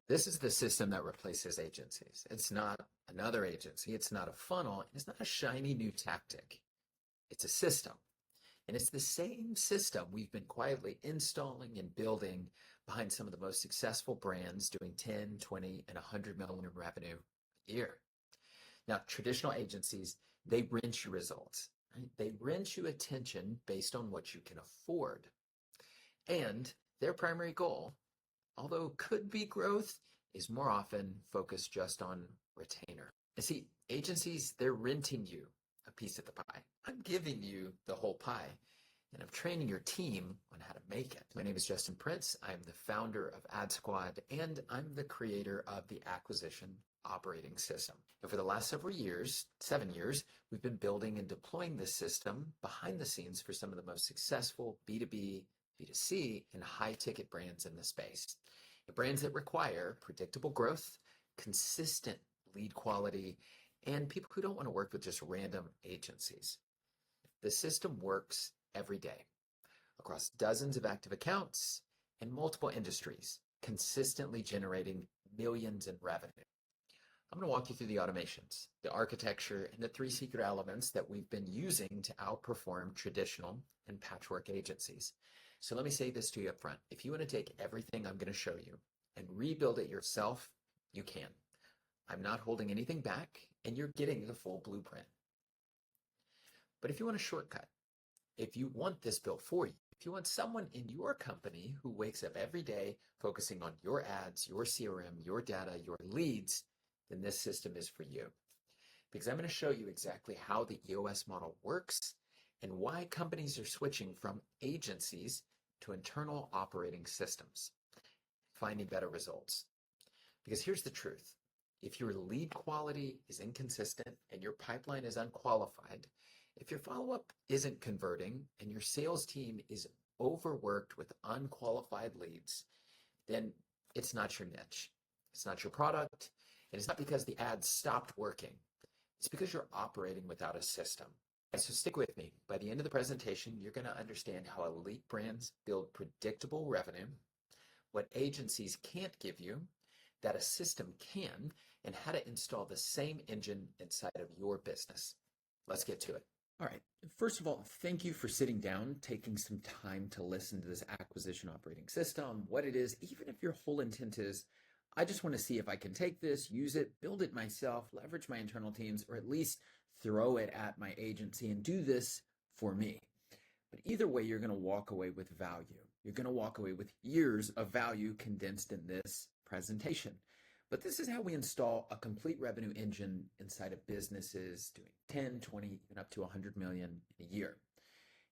This is the system that replaces agencies. It's not another agency. It's not a funnel. It's not a shiny new tactic. It's a system. And it's the same system we've been quietly installing and building behind some of the most successful brands doing 10, 20, and 100 million in revenue a year. Now, traditional agencies, they rent you results. Right? They rent you attention based on what you can afford. And their primary goal, although could be growth, is more often focused just on retainer. And see, agencies, they're renting you a piece of the pie. I'm giving you the whole pie, and I'm training your team on how to make it. My name is Justin Prince. I'm the founder of Ad Squad, and I'm the creator of the acquisition operating system. And for the last several years, 7 years, we've been building and deploying this system behind the scenes for some of the most successful B2B, B2C, and high-ticket brands in the space. The brands that require predictable growth, consistent lead quality, and people who don't want to work with just random agencies. The system works every day across dozens of active accounts and multiple industries, consistently generating millions in revenue. I'm going to walk you through the automations, the architecture, and the 3 secret elements that we've been using to outperform traditional and patchwork agencies. So let me say this to you up front. If you want to take everything I'm going to show you and rebuild it yourself, you can. I'm not holding anything back, and you're getting the full blueprint. But if you want a shortcut, if you want this built for you, if you want someone in your company who wakes up every day focusing on your ads, your CRM, your data, your leads, then this system is for you. Because I'm going to show you exactly how the EOS model works and why companies are switching from agencies to internal operating systems, finding better results. Because here's the truth. If your lead quality is inconsistent and your pipeline is unqualified, if your follow-up isn't converting and your sales team is overworked with unqualified leads, then it's not your niche. It's not your product. And it's not because the ads stopped working. It's because you're operating without a system. So stick with me. By the end of the presentation, you're going to understand how elite brands build predictable revenue, what agencies can't give you, that a system can, and how to install the same engine inside of your business. Let's get to it. All right. First of all, thank you for sitting down, taking some time to listen to this acquisition operating system, what it is, even if your whole intent is, I just want to see if I can take this, use it, build it myself, leverage my internal teams, or at least throw it at my agency and do this for me. But either way, you're going to walk away with value. You're going to walk away with years of value condensed in this presentation. But this is how we install a complete revenue engine inside of businesses doing 10, 20, even up to 100 million in a year.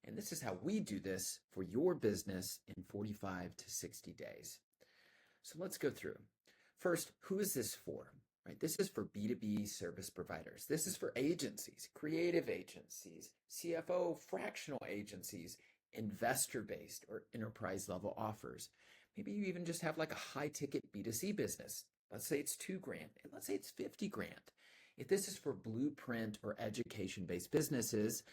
And this is how we do this for your business in 45 to 60 days. So let's go through. First, who is this for? Right? This is for B2B service providers. This is for agencies, creative agencies, CFO fractional agencies, investor-based or enterprise-level offers. Maybe you even just have like a high-ticket B2C business. Let's say it's $2,000, and let's say it's $50,000. If this is for blueprint or education-based businesses,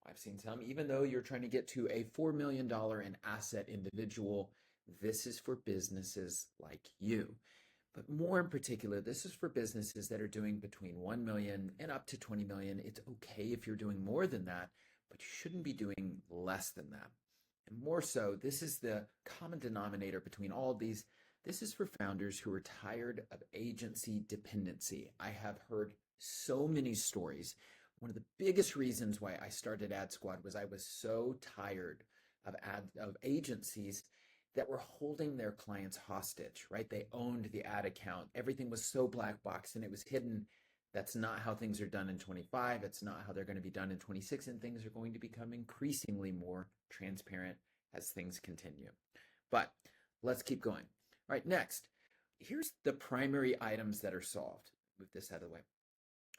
I've seen some, even though you're trying to get to a $4 million in asset individual, this is for businesses like you. But more in particular, this is for businesses that are doing between 1 million and up to 20 million. It's okay if you're doing more than that, but you shouldn't be doing less than that. And more so, this is the common denominator between all of these. This is for founders who are tired of agency dependency. I have heard so many stories. One of the biggest reasons why I started Ad Squad was I was so tired of agencies that were holding their clients hostage, right? They owned the ad account. Everything was so black box and it was hidden. That's not how things are done in 25. It's not how they're going to be done in 26. And things are going to become increasingly more transparent as things continue. But let's keep going. All right, next, here's the primary items that are solved. Move this out of the way.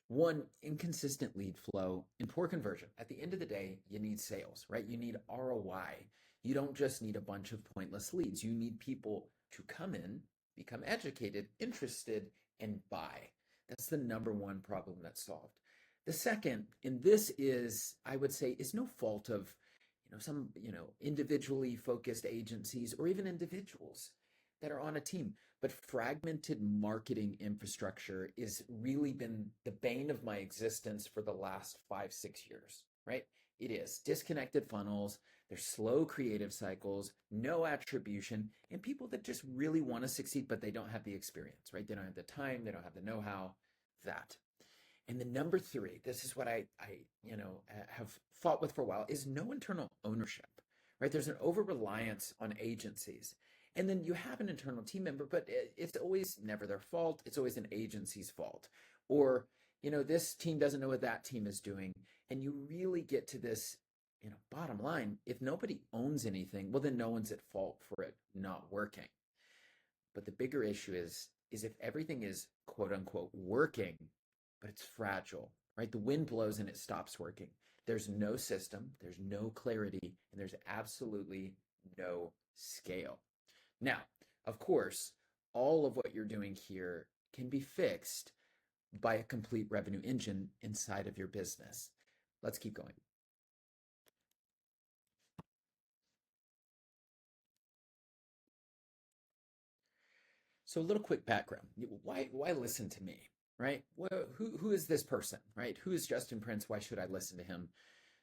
1, inconsistent lead flow and poor conversion. At the end of the day, you need sales, right? You need ROI. You don't just need a bunch of pointless leads. You need people to come in, become educated, interested, and buy. That's the number 1 problem that's solved. The second, and this is, I would say, is no fault of, some, individually focused agencies or even individuals that are on a team. But fragmented marketing infrastructure is really been the bane of my existence for the last 5, 6 years, right? It is disconnected funnels, there's slow creative cycles, no attribution, and people that just really want to succeed, but they don't have the experience, right? They don't have the time, they don't have the know-how, that. And the number three, this is what I have fought with for a while, is no internal ownership, right? There's an over reliance on agencies. And then you have an internal team member, but it's always never their fault. It's always an agency's fault. Or, this team doesn't know what that team is doing. And you really get to this, bottom line, if nobody owns anything, well, then no one's at fault for it not working. But the bigger issue is if everything is quote unquote working, but it's fragile, right? The wind blows and it stops working. There's no system, there's no clarity, and there's absolutely no scale. Now, of course, all of what you're doing here can be fixed by a complete revenue engine inside of your business. Let's keep going. So a little quick background. Why listen to me, right? Who is this person, right? Who is Justin Prince? Why should I listen to him?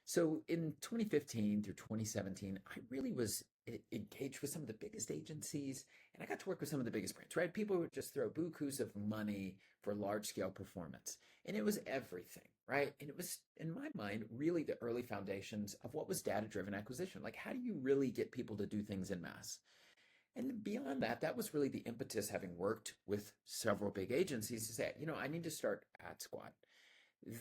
So in 2015 through 2017, I really was engaged with some of the biggest agencies, and I got to work with some of the biggest brands, right? People would just throw bukus of money for large scale performance, and it was everything, right? And it was, in my mind, really the early foundations of what was data driven acquisition. Like, how do you really get people to do things in mass? And beyond that, that was really the impetus, having worked with several big agencies, to say, I need to start Ad Squad.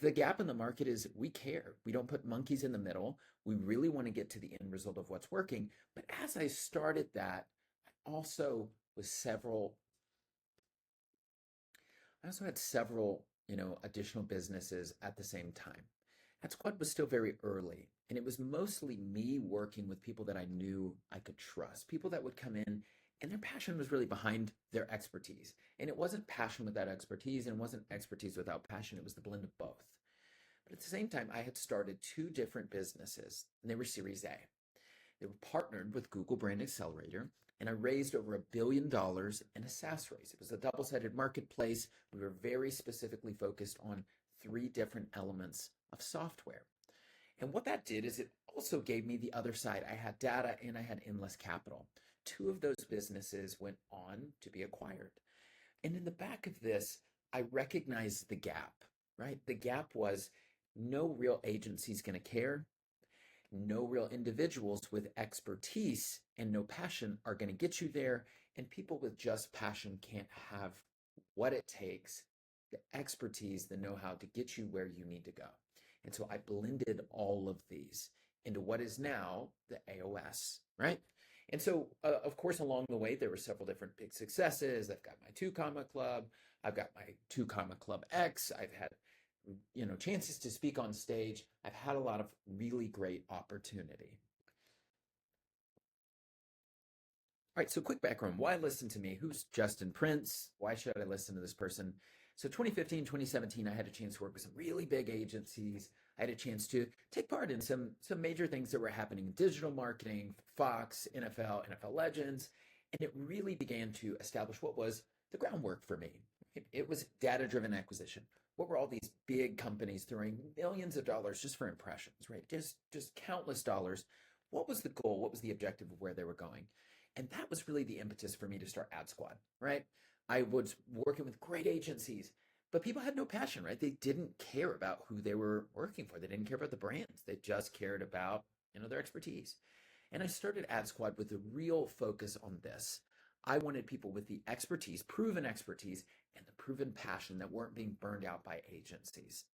The gap in the market is we care. We don't put monkeys in the middle. We really want to get to the end result of what's working. But as I started that, I also was several I also had several, additional businesses at the same time. That squad was still very early, and it was mostly me working with people that I knew I could trust, people that would come in and their passion was really behind their expertise. And it wasn't passion without expertise, and it wasn't expertise without passion. It was the blend of both. But at the same time, I had started two different businesses, and they were Series A. They were partnered with Google Brand Accelerator, and I raised over $1 billion in a SaaS raise. It was a double-sided marketplace. We were very specifically focused on three different elements of software. And what that did is it also gave me the other side. I had data and I had endless capital. Two of those businesses went on to be acquired. And in the back of this, I recognized the gap, right? The gap was no real agency is going to care. No real individuals with expertise and no passion are going to get you there. And people with just passion can't have what it takes, the expertise, the know-how to get you where you need to go. And so I blended all of these into what is now the AOS, right? And so, of course, along the way, there were several different big successes. I've got my 2 Comma Club. I've got my 2 Comma Club X. I've had chances to speak on stage. I've had a lot of really great opportunity. All right, so quick background. Why listen to me? Who's Justin Prince? Why should I listen to this person? So 2015, 2017, I had a chance to work with some really big agencies. I had a chance to take part in some major things that were happening in digital marketing, Fox, NFL, NFL Legends, and it really began to establish what was the groundwork for me. It was data-driven acquisition. What were all these big companies throwing millions of dollars just for impressions, right? Just countless dollars. What was the goal? What was the objective of where they were going? And that was really the impetus for me to start Ad Squad, right? I was working with great agencies, but people had no passion, right? They didn't care about who they were working for. They didn't care about the brands. They just cared about, their expertise. And I started Ad Squad with a real focus on this. I wanted people with the expertise, proven expertise, and the proven passion that weren't being burned out by agencies.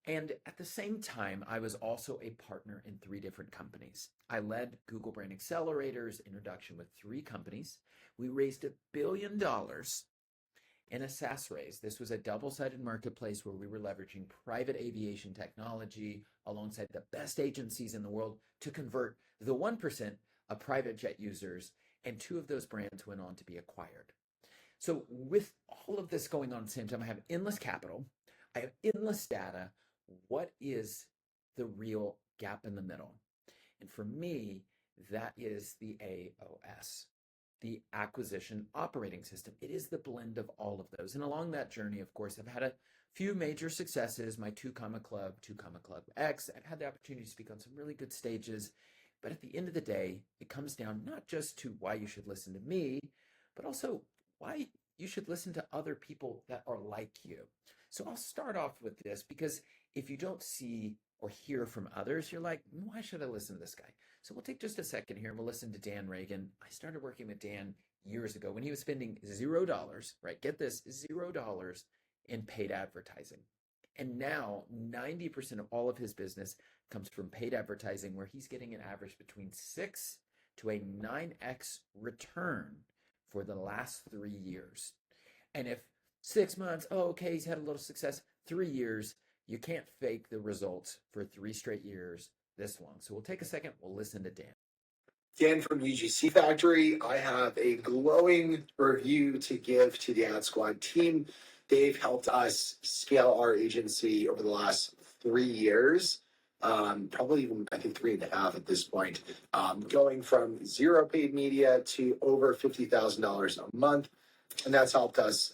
And at the same time, I was also a partner in three different companies. I led Google Brand Accelerator's introduction with three companies. We raised $1 billion in a SaaS raise. This was a double-sided marketplace where we were leveraging private aviation technology alongside the best agencies in the world to convert the 1% of private jet users, and two of those brands went on to be acquired. So with all of this going on at the same time, I have endless capital, I have endless data. What is the real gap in the middle? And for me, that is the AOS. the acquisition operating system. It is the blend of all of those. And along that journey, of course, I've had a few major successes, my 2 Comma Club, 2 Comma Club X. I've had the opportunity to speak on some really good stages. But at the end of the day, it comes down not just to why you should listen to me, but also why you should listen to other people that are like you. So I'll start off with this because if you don't see or hear from others, you're like, why should I listen to this guy? So we'll take just a second here and we'll listen to Dan Reagan. I started working with Dan years ago when he was spending $0, right? Get this, $0 in paid advertising. And now 90% of all of his business comes from paid advertising, where he's getting an average between 6 to a 9x return for the last 3 years. And if 6 months, oh, okay, he's had a little success, 3 years, you can't fake the results for 3 straight years this long. So we'll take a second, we'll listen to Dan. Dan from UGC Factory. I have a glowing review to give to the Ad Squad team. They've helped us scale our agency over the last 3 years, probably even, I think, 3.5 at this point, going from zero paid media to over $50,000 a month. And that's helped us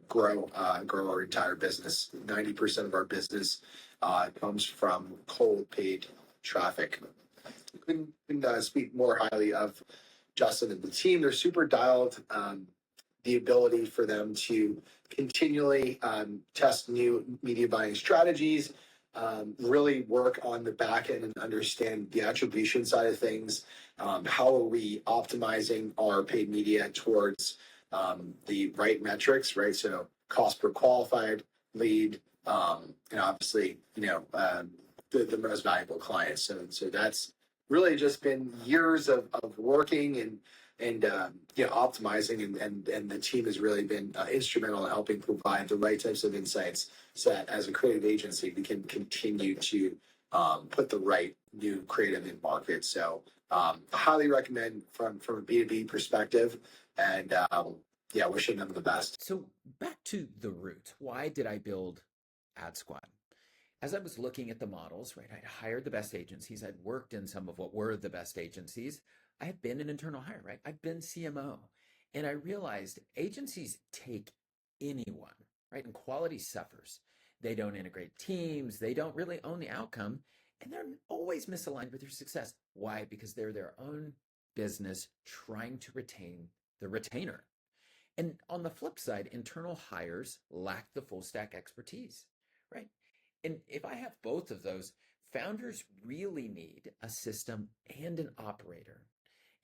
grow our entire business. 90% of our business comes from cold paid traffic. Couldn't speak more highly of Justin and the team. They're super dialed. The ability for them to continually test new media buying strategies, really work on the back end and understand the attribution side of things. How are we optimizing our paid media towards the right metrics, right? So cost per qualified lead, and obviously, the most valuable clients. So that's really just been years of working and optimizing, and the team has really been instrumental in helping provide the right types of insights so that as a creative agency, we can continue to put the right new creative in market. So highly recommend from a B2B perspective, and wishing them the best. So back to the roots. Why did I build Ad Squad? As I was looking at the models, right, I'd hired the best agencies. I'd worked in some of what were the best agencies. I had been an internal hire, right? I've been CMO. And I realized agencies take anyone, right? And quality suffers. They don't integrate teams. They don't really own the outcome. And they're always misaligned with their success. Why? Because they're their own business trying to retain the retainer. And on the flip side, internal hires lack the full stack expertise, right? And if I have both of those, founders really need a system and an operator.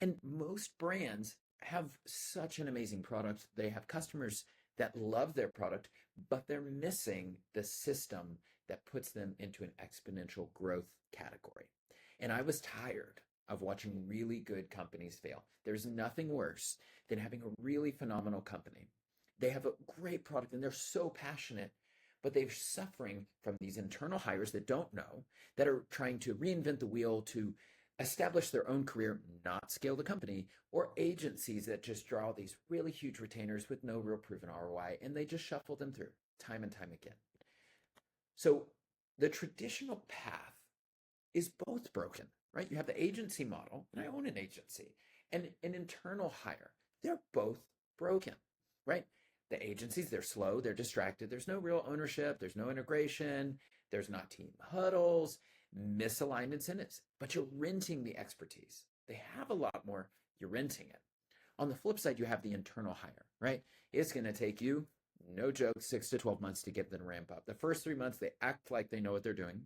And most brands have such an amazing product. They have customers that love their product, but they're missing the system that puts them into an exponential growth category. And I was tired of watching really good companies fail. There's nothing worse than having a really phenomenal company. They have a great product and they're so passionate, but they're suffering from these internal hires that don't know, that are trying to reinvent the wheel to establish their own career, not scale the company, or agencies that just draw these really huge retainers with no real proven ROI, and they just shuffle them through time and time again. So the traditional path is both broken, right? You have the agency model, and I own an agency, and an internal hire. They're both broken, right? The agencies, they're slow, they're distracted. There's no real ownership. There's no integration. There's not team huddles, misaligned incentives, but you're renting the expertise. They have a lot more, you're renting it. On the flip side, you have the internal hire, right? It's going to take you, no joke, 6 to 12 months to get them to ramp up. The first 3 months, they act like they know what they're doing.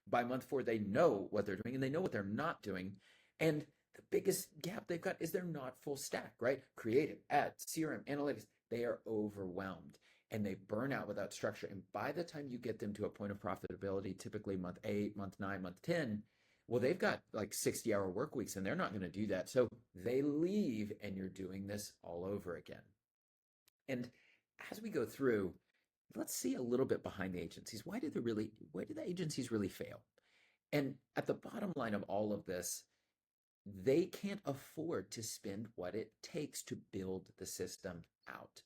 By month 4, they know what they're doing and they know what they're not doing. And the biggest gap they've got is they're not full stack, right? Creative, ads, CRM, analytics, they are overwhelmed and they burn out without structure. And by the time you get them to a point of profitability, typically month 8, month 9, month 10, well, they've got like 60-hour work weeks and they're not going to do that. So they leave and you're doing this all over again. And as we go through, let's see a little bit behind the agencies. Why do the agencies really fail? And at the bottom line of all of this, they can't afford to spend what it takes to build the system out,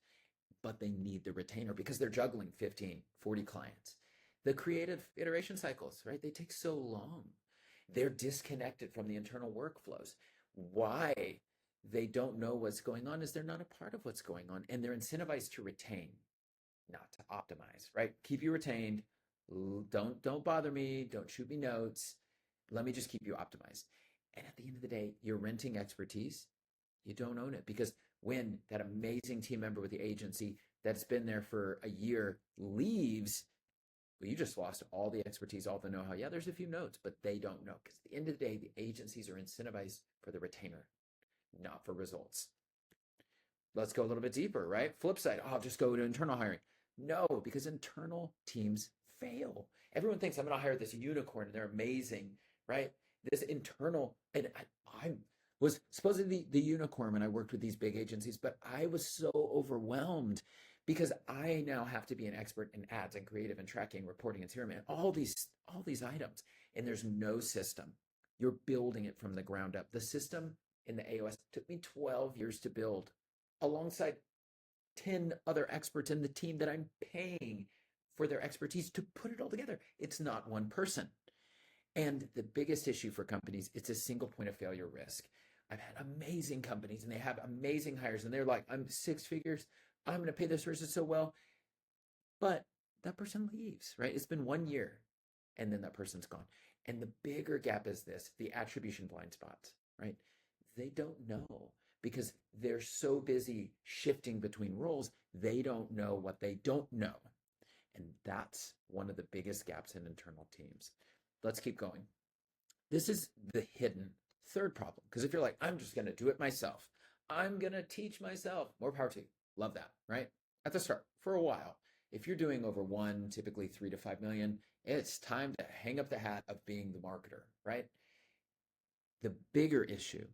but they need the retainer because they're juggling 15, 40 clients. The creative iteration cycles, right? They take so long. They're disconnected from the internal workflows. Why they don't know what's going on is they're not a part of what's going on, and they're incentivized to retain, not to optimize, right? Keep you retained. Don't bother me. Don't shoot me notes. Let me just keep you optimized. And at the end of the day, you're renting expertise. You don't own it, because when that amazing team member with the agency that's been there for a year leaves, well, you just lost all the expertise, all the know-how. Yeah, there's a few notes, but they don't know, because at the end of the day, the agencies are incentivized for the retainer, not for results. Let's go a little bit deeper, right? Flip side, oh, I'll just go to internal hiring. No, because internal teams fail. Everyone thinks I'm going to hire this unicorn and they're amazing, right? This internal, and I was supposedly the unicorn when I worked with these big agencies, but I was so overwhelmed because I now have to be an expert in ads and creative and tracking, reporting and CRM and all these items, and there's no system. You're building it from the ground up. The system in the AOS took me 12 years to build, alongside 10 other experts in the team that I'm paying for their expertise to put it all together. It's not one person. And the biggest issue for companies, it's a single point of failure risk. I've had amazing companies and they have amazing hires and they're like, I'm 6 figures. I'm going to pay this person so well. But that person leaves, right? It's been 1 year and then that person's gone. And the bigger gap is this, the attribution blind spots, right? They don't know, because they're so busy shifting between roles, they don't know what they don't know. And that's one of the biggest gaps in internal teams. Let's keep going. This is the hidden third problem, because if you're like, I'm just going to do it myself, I'm going to teach myself, more power to you. Love that, right? At the start, for a while. If you're doing over one, typically 3 to 5 million, it's time to hang up the hat of being the marketer, right? The bigger issue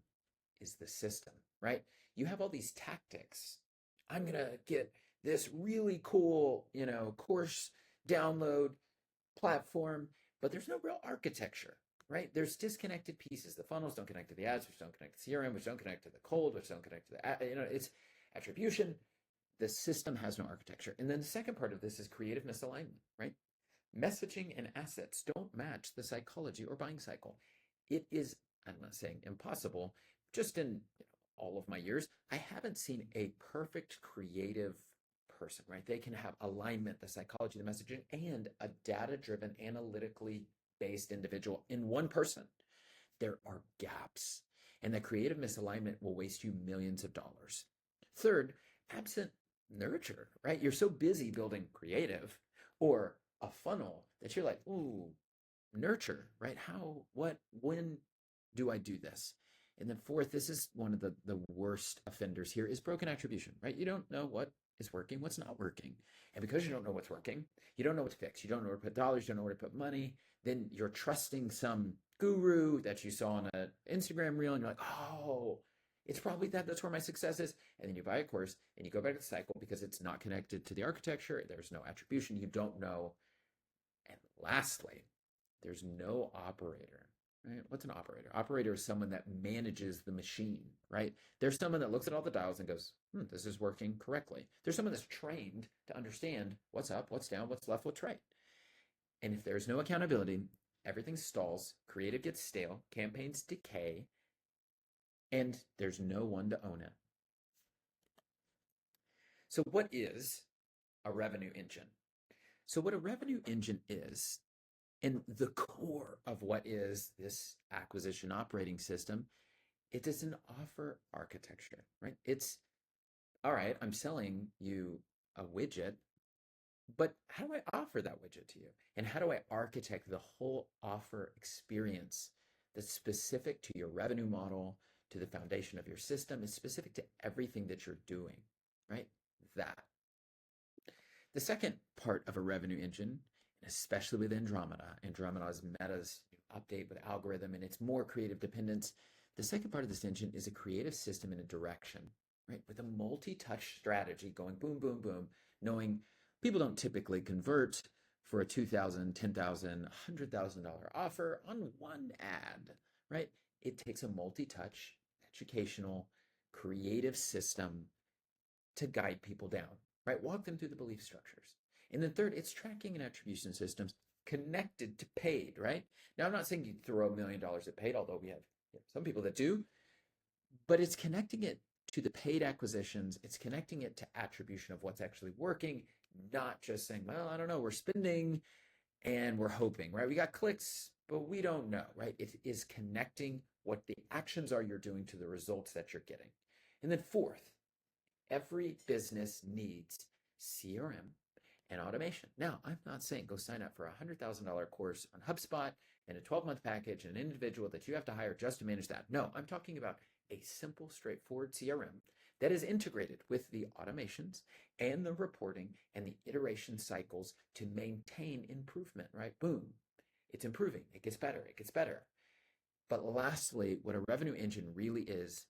is the system, right? You have all these tactics. I'm going to get this really cool, course download platform, but there's no real architecture, right? There's disconnected pieces. The funnels don't connect to the ads, which don't connect to CRM, which don't connect to the cold, which don't connect to the, it's attribution. The system has no architecture. And then the second part of this is creative misalignment, right? Messaging and assets don't match the psychology or buying cycle. It is, I'm not saying impossible, just in all of my years, I haven't seen a perfect creative person, right? They can have alignment, the psychology, the messaging, and a data-driven, analytically based individual in one person. There are gaps, and the creative misalignment will waste you millions of dollars. Third, absent nurture, right? You're so busy building creative or a funnel that you're like, ooh, nurture, right? How, what, when do I do this? And then fourth, this is one of the worst offenders here, is broken attribution, right? You don't know what is working, what's not working. And because you don't know what's working, you don't know what to fix, you don't know where to put dollars, you don't know where to put money, then you're trusting some guru that you saw on an Instagram reel and you're like, oh, it's probably that's where my success is. And then you buy a course and you go back to the cycle because it's not connected to the architecture. There's no attribution. You don't know. And lastly, there's no operator, right? What's an operator? Operator is someone that manages the machine, right? There's someone that looks at all the dials and goes, this is working correctly. There's someone that's trained to understand what's up, what's down, what's left, what's right. And if there's no accountability, everything stalls, creative gets stale, campaigns decay, and there's no one to own it. So what is a revenue engine? So what a revenue engine is, and the core of what is this acquisition operating system, it is an offer architecture, right? It's, all right, I'm selling you a widget, but how do I offer that widget to you? And how do I architect the whole offer experience that's specific to your revenue model, to the foundation of your system, is specific to everything that you're doing, right? That. The second part of a revenue engine, especially with Andromeda, Andromeda is Meta's update with algorithm and it's more creative dependence. The second part of this engine is a creative system and a direction, right? With a multi-touch strategy going boom, boom, boom, knowing people don't typically convert for a $2,000, $10,000, $100,000 offer on one ad, right? It takes a multi-touch, educational, creative system to guide people down, right? Walk them through the belief structures. And then third, it's tracking and attribution systems connected to paid, right? Now, I'm not saying you throw $1 million at paid, although we have some people that do, but it's connecting it to the paid acquisitions. It's connecting it to attribution of what's actually working, not just saying, well, I don't know, we're spending and we're hoping, right? We got clicks, but we don't know, right? It is connecting what the actions are you're doing to the results that you're getting. And then fourth, every business needs CRM and automation. Now, I'm not saying go sign up for a $100,000 course on HubSpot and a 12-month package and an individual that you have to hire just to manage that. No, I'm talking about a simple, straightforward CRM that is integrated with the automations and the reporting and the iteration cycles to maintain improvement, right? Boom. It's improving. It gets better. It gets better. But lastly, what a revenue engine really is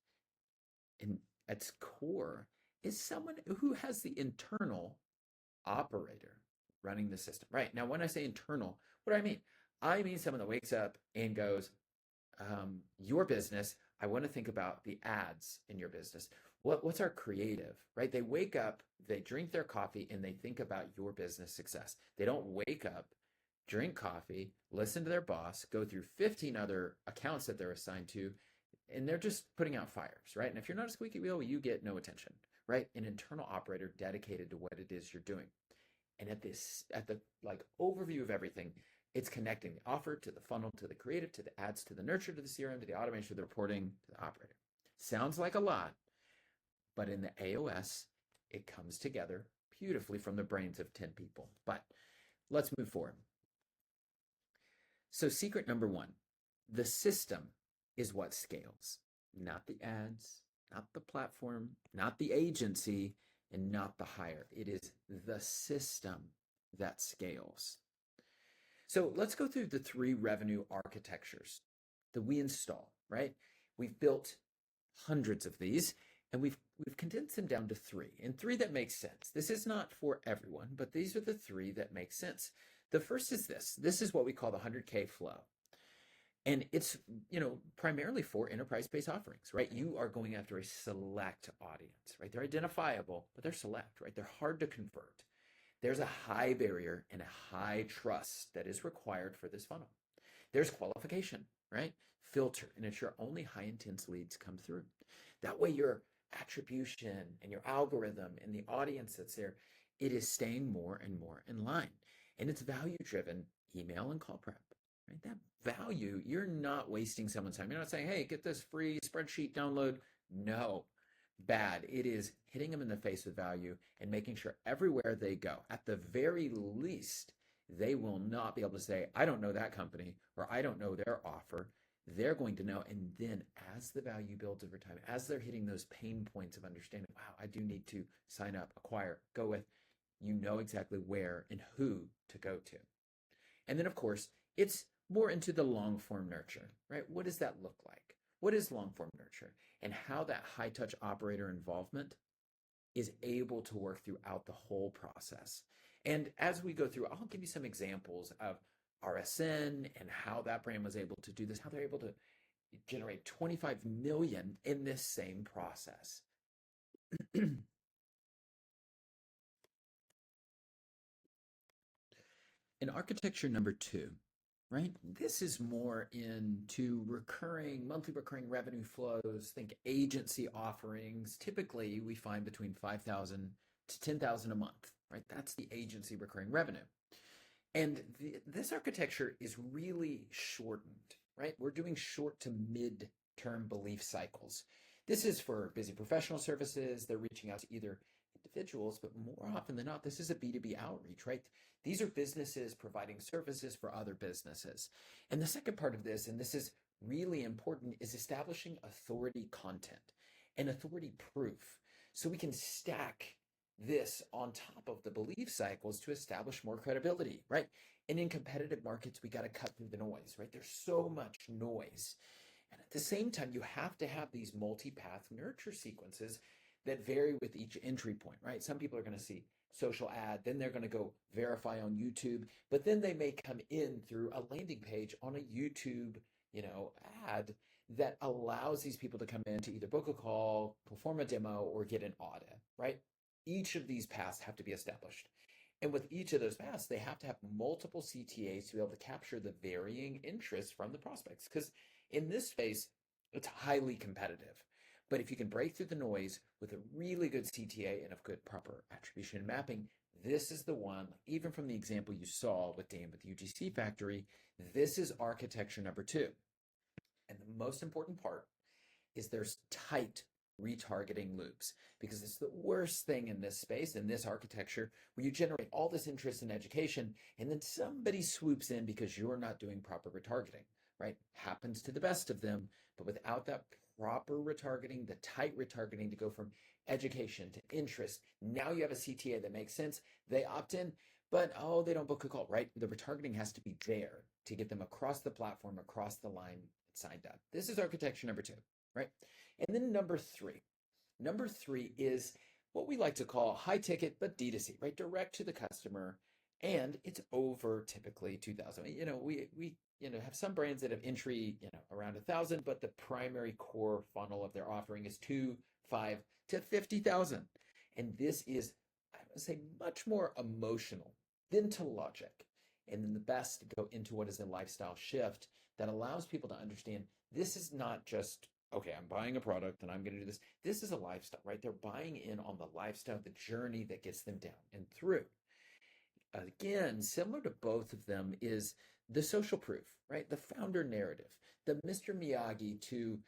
in its core is someone who has the internal operator running the system. Right. Now, when I say internal, what do I mean? I mean someone that wakes up and goes, your business, I want to think about the ads in your business. What's our creative, right? They wake up, they drink their coffee, and they think about your business success. They don't wake up, drink coffee, listen to their boss, go through 15 other accounts that they're assigned to, and they're just putting out fires, right? And if you're not a squeaky wheel, you get no attention, right? An internal operator dedicated to what it is you're doing. And at the like overview of everything, it's connecting the offer to the funnel, to the creative, to the ads, to the nurture, to the CRM, to the automation, to the reporting, to the operator. Sounds like a lot, but in the AOS, it comes together beautifully from the brains of 10 people. But let's move forward. So secret number one, the system is what scales, not the ads, not the platform, not the agency, and not the hire. It is the system that scales. So let's go through the 3 revenue architectures that we install, right? We've built hundreds of these and we've condensed them down to 3, and 3 that make sense. This is not for everyone, but these are the 3 that make sense. The first is this. This is what we call the 100K flow. And it's, primarily for enterprise-based offerings, right? You are going after a select audience, right? They're identifiable, but they're select, right? They're hard to convert. There's a high barrier and a high trust that is required for this funnel. There's qualification, right? Filter and ensure only high intense leads come through. That way your attribution and your algorithm and the audience that's there, it is staying more and more in line. And it's value driven email and call prep, right? That value, you're not wasting someone's time. You're not saying, hey, get this free spreadsheet download. No, bad. It is hitting them in the face with value and making sure everywhere they go, at the very least, they will not be able to say, I don't know that company or I don't know their offer. They're going to know. And then as the value builds over time, as they're hitting those pain points of understanding, wow, I do need to sign up, acquire, go with, you know exactly where and who to go to. And then, of course, it's more into the long form nurture, right? What does that look like? What is long form nurture? And how that high touch operator involvement is able to work throughout the whole process. And as we go through, I'll give you some examples of RSN and how that brand was able to do this, how they're able to generate 25 million in this same process. In architecture number 2, right? This is more into monthly recurring revenue flows. Think agency offerings. Typically, we find between 5,000 to 10,000 a month, right? That's the agency recurring revenue. And this architecture is really shortened, right? We're doing short to mid-term belief cycles. This is for busy professional services. They're reaching out to either individuals, but more often than not, this is a B2B outreach, right? These are businesses providing services for other businesses. And the second part of this, and this is really important, is establishing authority content and authority proof. So we can stack this on top of the belief cycles to establish more credibility, right? And in competitive markets, we got to cut through the noise, right? There's so much noise. And at the same time, you have to have these multi-path nurture sequences that vary with each entry point, right? Some people are going to see social ad, then they're going to go verify on YouTube, but then they may come in through a landing page on a YouTube, ad that allows these people to come in to either book a call, perform a demo, or get an audit, right? Each of these paths have to be established. And with each of those paths, they have to have multiple CTAs to be able to capture the varying interests from the prospects. Because in this space, it's highly competitive. But if you can break through the noise with a really good CTA and a good proper attribution and mapping, this is the one, even from the example you saw with Dan with the UGC factory, this is architecture number 2. And the most important part is there's tight retargeting loops, because it's the worst thing in this space, in this architecture, where you generate all this interest in education and then somebody swoops in because you're not doing proper retargeting, right? Happens to the best of them, but without that proper retargeting, the tight retargeting to go from education to interest, now you have a CTA that makes sense. They opt in, but they don't book a call, right? The retargeting has to be there to get them across the platform, across the line, signed up. This is architecture number 2, right? And then number 3. Number 3 is what we like to call high ticket, but D2C, right? Direct to the customer. And it's over typically 2,000. We have some brands that have entry, around 1,000, but the primary core funnel of their offering is 2, 5 to 50,000. And this is, I would say, much more emotional than to logic. And then the best to go into what is a lifestyle shift that allows people to understand this is not just, okay, I'm buying a product and I'm going to do this. This is a lifestyle, right? They're buying in on the lifestyle, the journey that gets them down and through. Again, similar to both of them is the social proof, right? The founder narrative, the Mr. Miyagi to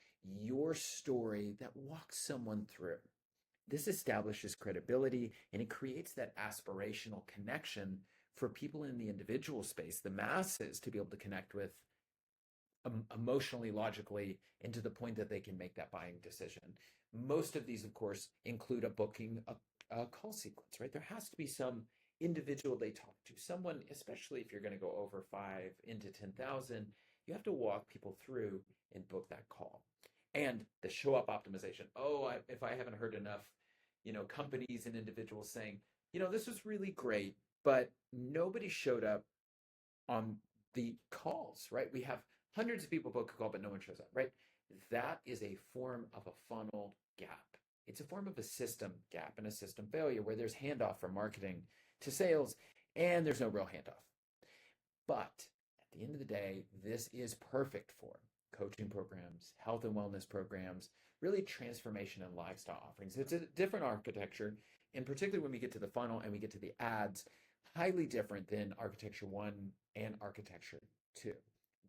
your story that walks someone through. This establishes credibility and it creates that aspirational connection for people in the individual space, the masses, to be able to connect with emotionally, logically, and to the point that they can make that buying decision. Most of these, of course, include a booking, a call sequence, right? There has to be some individual they talk to, someone, especially if you're going to go over 5 into 10,000, you have to walk people through and book that call. And the show up optimization. If I haven't heard enough, companies and individuals saying, this was really great, but nobody showed up on the calls, right? We have hundreds of people book a call, but no one shows up, right? That is a form of a funnel gap. It's a form of a system gap and a system failure where there's handoff from marketing to sales and there's no real handoff. But at the end of the day, this is perfect for coaching programs, health and wellness programs, really transformation and lifestyle offerings. It's a different architecture, and particularly when we get to the funnel and we get to the ads, highly different than architecture 1 and architecture 2.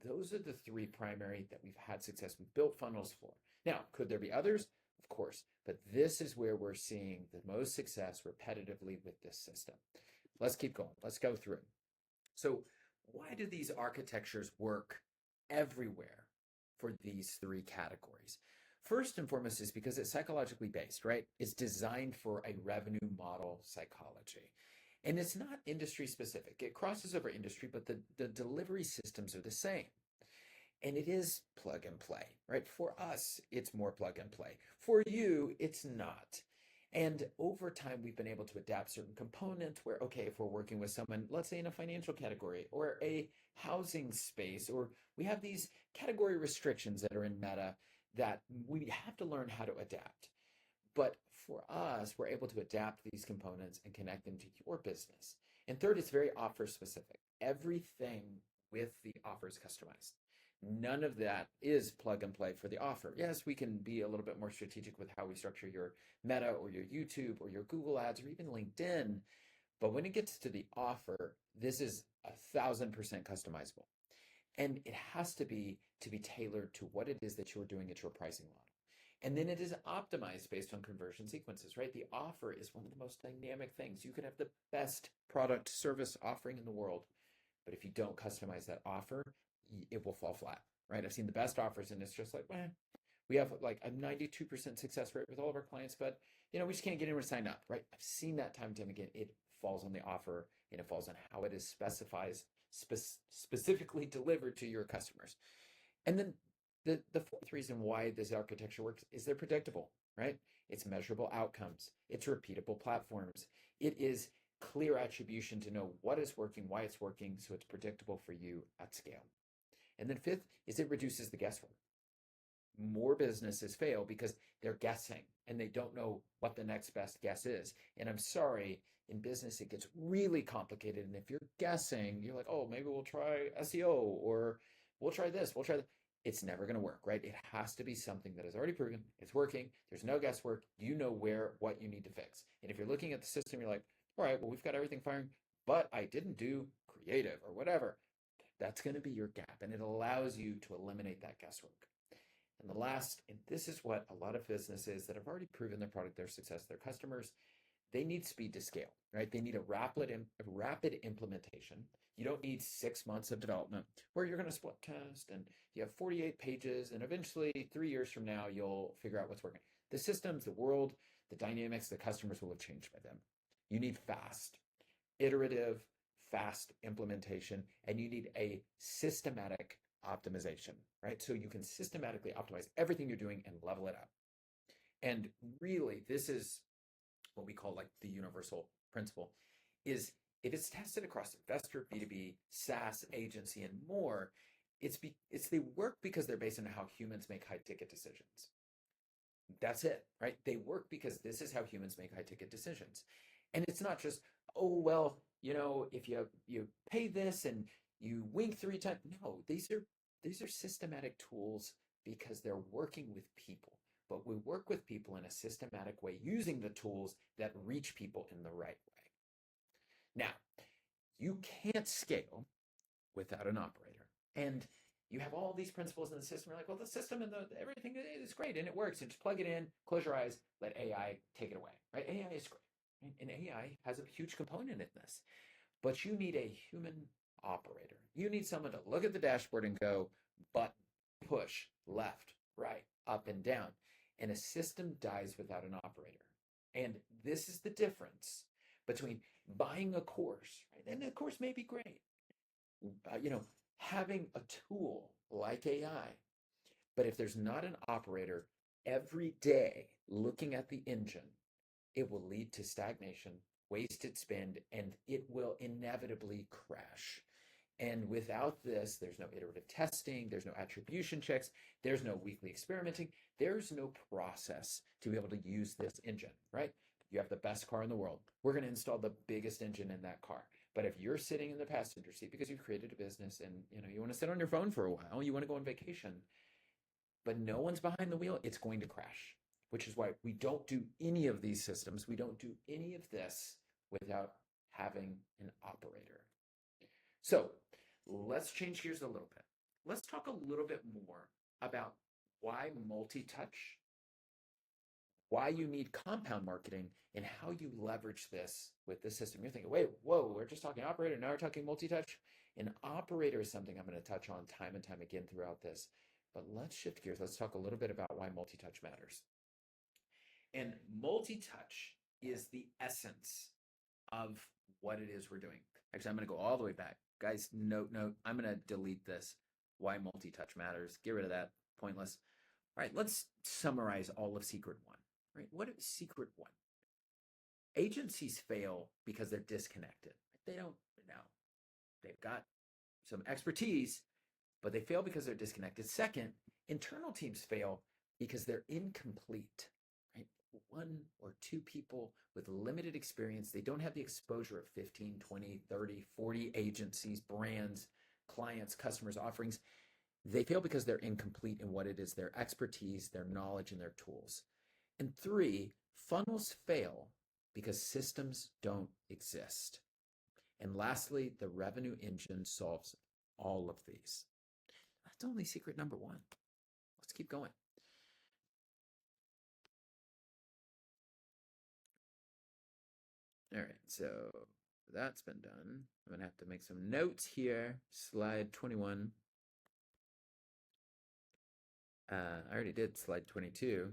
Those are the 3 primary that we've had success. We've built funnels for. Now, could there be others? Of course, but this is where we're seeing the most success repetitively with this system. Let's keep going. Let's go through. So why do these architectures work everywhere for these 3 categories? First and foremost is because it's psychologically based, right? It's designed for a revenue model psychology. And it's not industry specific. It crosses over industry, but the delivery systems are the same. And it is plug and play, right? For us, it's more plug and play. For you, it's not. And over time, we've been able to adapt certain components where, okay, if we're working with someone, let's say in a financial category or a housing space, or we have these category restrictions that are in Meta that we have to learn how to adapt. But for us, we're able to adapt these components and connect them to your business. And third, it's very offer specific. Everything with the offer is customized. None of that is plug and play for the offer. Yes, we can be a little bit more strategic with how we structure your Meta or your YouTube or your Google ads or even LinkedIn. But when it gets to the offer, this is 1,000% customizable. And it has to be tailored to what it is that you're doing at your pricing model. And then it is optimized based on conversion sequences, right? The offer is one of the most dynamic things. You could have the best product service offering in the world, but if you don't customize that offer, it will fall flat, right? I've seen the best offers and it's just like, we have like a 92% success rate with all of our clients, but we just can't get anyone to sign up, right? I've seen that time and time again. It falls on the offer and it falls on how it is specifically delivered to your customers. And then the fourth reason why this architecture works is they're predictable, right? It's measurable outcomes. It's repeatable platforms. It is clear attribution to know what is working, why it's working, so it's predictable for you at scale. And then fifth is it reduces the guesswork. More businesses fail because they're guessing and they don't know what the next best guess is. And I'm sorry, in business, it gets really complicated. And if you're guessing, you're like, oh, maybe we'll try SEO or we'll try this, we'll try that. it's never going to work, right? It has to be something that is already proven, it's working, there's no guesswork, you know what you need to fix. And if you're looking at the system, you're like, all right, well, we've got everything firing, but I didn't do creative or whatever. That's going to be your gap, and it allows you to eliminate that guesswork. And the last, and this is what a lot of businesses that have already proven their product, their success, their customers, they need speed to scale, right? They need a rapid implementation. You don't need 6 months of development where you're going to split test and you have 48 pages, and eventually 3 years from now, you'll figure out what's working. The systems, the world, the dynamics, the customers will have changed by then. You need fast, iterative, fast implementation, and you need a systematic optimization, right? So you can systematically optimize everything you're doing and level it up. And really, this is what we call like the universal principle is if it's tested across investor, B2B, SaaS, agency, and more, they work because they're based on how humans make high ticket decisions. That's it, right? They work because this is how humans make high ticket decisions. And it's not just, oh, well, if you pay this and you wink 3 times. No, these are systematic tools because they're working with people. But we work with people in a systematic way using the tools that reach people in the right way. Now, you can't scale without an operator. And you have all these principles in the system. You're like, well, the system and everything is great and it works. And just plug it in, close your eyes, let AI take it away, right? AI is great. Right? And AI has a huge component in this. But you need a human operator. You need someone to look at the dashboard and go, button, push, left, right, up and down. And a system dies without an operator. And this is the difference between buying a course, right? And the course may be great. Having a tool like AI, but if there's not an operator every day looking at the engine, it will lead to stagnation, wasted spend, and it will inevitably crash. And without this, there's no iterative testing, there's no attribution checks, there's no weekly experimenting, there's no process to be able to use this engine, right? You have the best car in the world. We're going to install the biggest engine in that car. But if you're sitting in the passenger seat because you've created a business and you want to sit on your phone for a while, you want to go on vacation, but no one's behind the wheel, it's going to crash, which is why we don't do any of these systems. We don't do any of this without having an operator. So let's change gears a little bit. Let's talk a little bit more about why multi-touch, why you need compound marketing, and how you leverage this with the system. You're thinking, wait, whoa, we're just talking operator, now we're talking multi-touch. An operator is something I'm going to touch on time and time again throughout this. But let's shift gears. Let's talk a little bit about why multi-touch matters. And multi-touch is the essence of what it is we're doing. Actually, I'm going to go all the way back. Guys, note, I'm going to delete this. Why multi-touch matters. Get rid of that. Pointless. All right, let's summarize all of Secret One. Right? What is Secret One? Agencies fail because they're disconnected. They don't know. They've got some expertise, but they fail because they're disconnected. Second, internal teams fail because they're incomplete. Right? One or two people with limited experience, they don't have the exposure of 15, 20, 30, 40 agencies, brands, clients, customers, offerings. They fail because they're incomplete in what it is, their expertise, their knowledge, and their tools. And three, funnels fail because systems don't exist. And lastly, the revenue engine solves all of these. That's only secret number one. Let's keep going. All right, so that's been done. I'm going to have to make some notes here. Slide 21. I already did slide 22.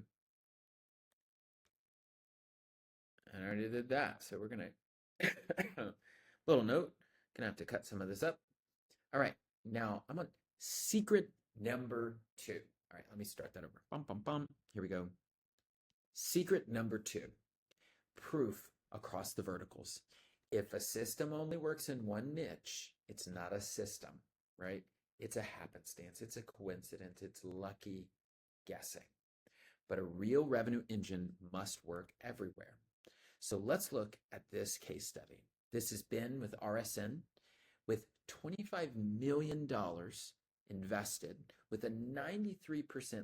And I already did that. So we're going to, little note, going to have to cut some of this up. All right, now I'm on secret number 2. All right, let me start that over. Bum, bum, bum. Here we go. Secret number 2, proof across the verticals. If a system only works in one niche, it's not a system, right? It's a happenstance. It's a coincidence. It's lucky guessing. But a real revenue engine must work everywhere. So let's look at this case study. This has been with RSN with $25 million invested with a 93%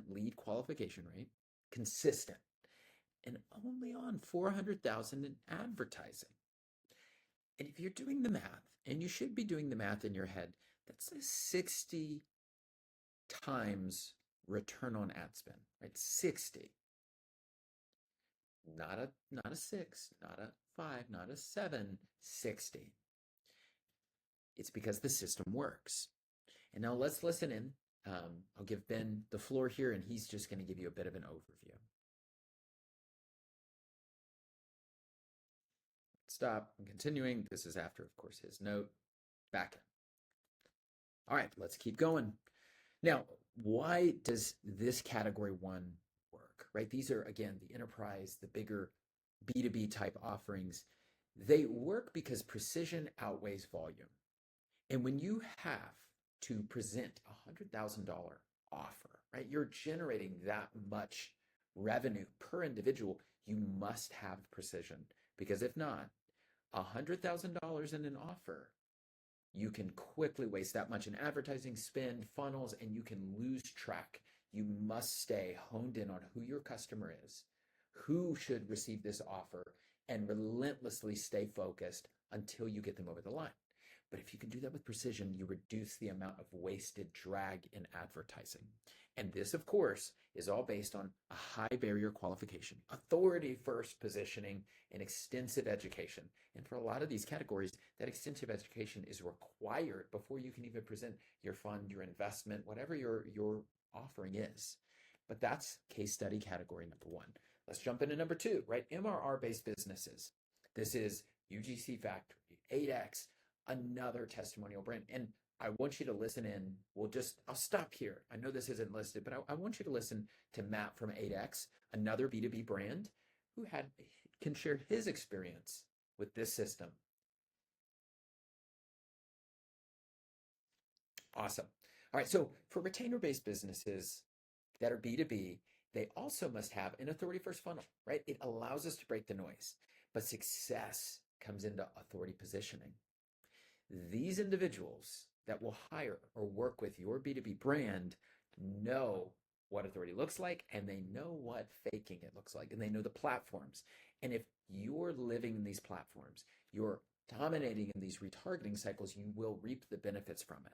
lead qualification rate, consistent, and only on 400,000 in advertising. And if you're doing the math, and you should be doing the math in your head, that's a 60 times return on ad spend, right? 60. Not a 6, not a 5, not a 7, 60. It's because the system works. And now let's listen in. I'll give Ben the floor here, and he's just going to give you a bit of an overview. Stop. I'm continuing. This is after, of course, his note. Back in. All right, let's keep going. Now, why does this category 1 work, right? These are, again, the enterprise, the bigger B2B type offerings. They work because precision outweighs volume. And when you have to present a $100,000 offer, right, you're generating that much revenue per individual, you must have precision. Because if not, $100,000 in an offer, you can quickly waste that much in advertising spend, funnels, and you can lose track. You must stay honed in on who your customer is, who should receive this offer, and relentlessly stay focused until you get them over the line. But if you can do that with precision, you reduce the amount of wasted drag in advertising. And this, of course, is all based on a high barrier qualification, authority first positioning, and extensive education. And for a lot of these categories, that extensive education is required before you can even present your fund, your investment, whatever your offering is. But that's case study category number 1. Let's jump into number 2, right? MRR-based businesses. This is UGC Factory, 8X, another testimonial brand. And I want you to listen in. I'll stop here. I know this isn't listed, but I want you to listen to Matt from 8X, another B2B brand who can share his experience with this system. Awesome. All right. So for retainer-based businesses that are B2B, they also must have an authority first funnel, right? It allows us to break the noise, but success comes into authority positioning. These individuals that will hire or work with your B2B brand know what authority looks like, and they know what faking it looks like, and they know the platforms. And if you're living in these platforms, you're dominating in these retargeting cycles, you will reap the benefits from it.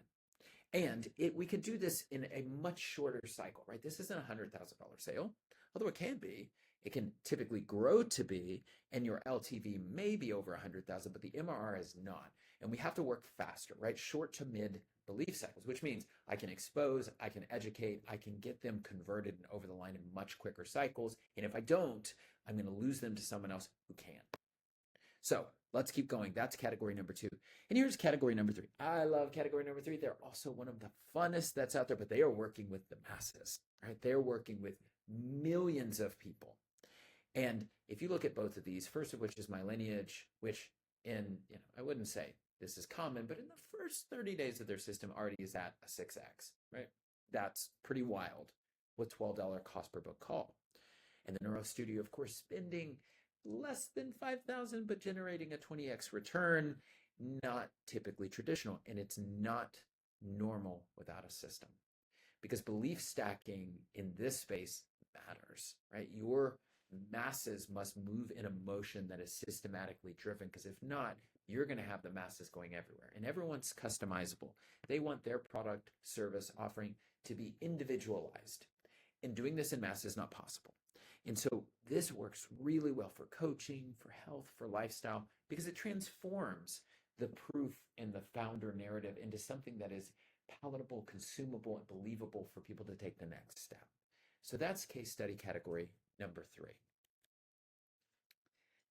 And we could do this in a much shorter cycle, right? This isn't a $100,000 sale, although it can be. It can typically grow to be, and your LTV may be over 100,000, but the MRR is not. And we have to work faster, right? Short to mid belief cycles, which means I can expose, I can educate, I can get them converted and over the line in much quicker cycles. And if I don't, I'm going to lose them to someone else who can. So let's keep going. That's category number 2. And here's category number 3. I love category number 3. They're also one of the funnest that's out there, but they are working with the masses, right? They're working with millions of people. And if you look at both of these, first of which is My Lineage, which I wouldn't say this is common, but in the first 30 days of their system already is at a 6X, right? That's pretty wild with $12 cost per book call. And the Neuro Studio, of course, spending less than 5,000, but generating a 20X return, not typically traditional. And it's not normal without a system, because belief stacking in this space matters, right? Your masses must move in a motion that is systematically driven, because if not, you're going to have the masses going everywhere, and everyone's customizable. They want their product, service, offering to be individualized, and doing this in mass is not possible. And so this works really well for coaching, for health, for lifestyle, because it transforms the proof and the founder narrative into something that is palatable, consumable, and believable for people to take the next step. So that's case study category number 3.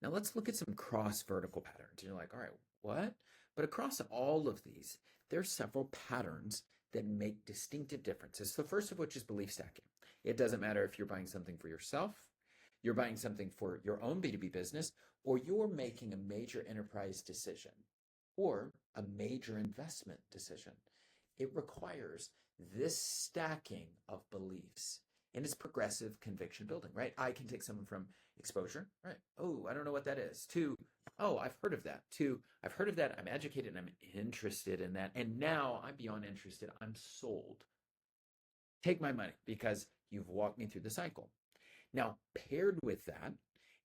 Now let's look at some cross-vertical patterns. You're like, all right, what? But across all of these, there's several patterns that make distinctive differences. The first of which is belief stacking. It doesn't matter if you're buying something for yourself, you're buying something for your own B2B business, or you're making a major enterprise decision or a major investment decision. It requires this stacking of beliefs. And it's progressive conviction building, right? I can take someone from exposure, right? Oh, I don't know what that is, to, oh, I've heard of that, to, I've heard of that, I'm educated, and I'm interested in that. And now I'm beyond interested, I'm sold. Take my money because you've walked me through the cycle. Now, paired with that,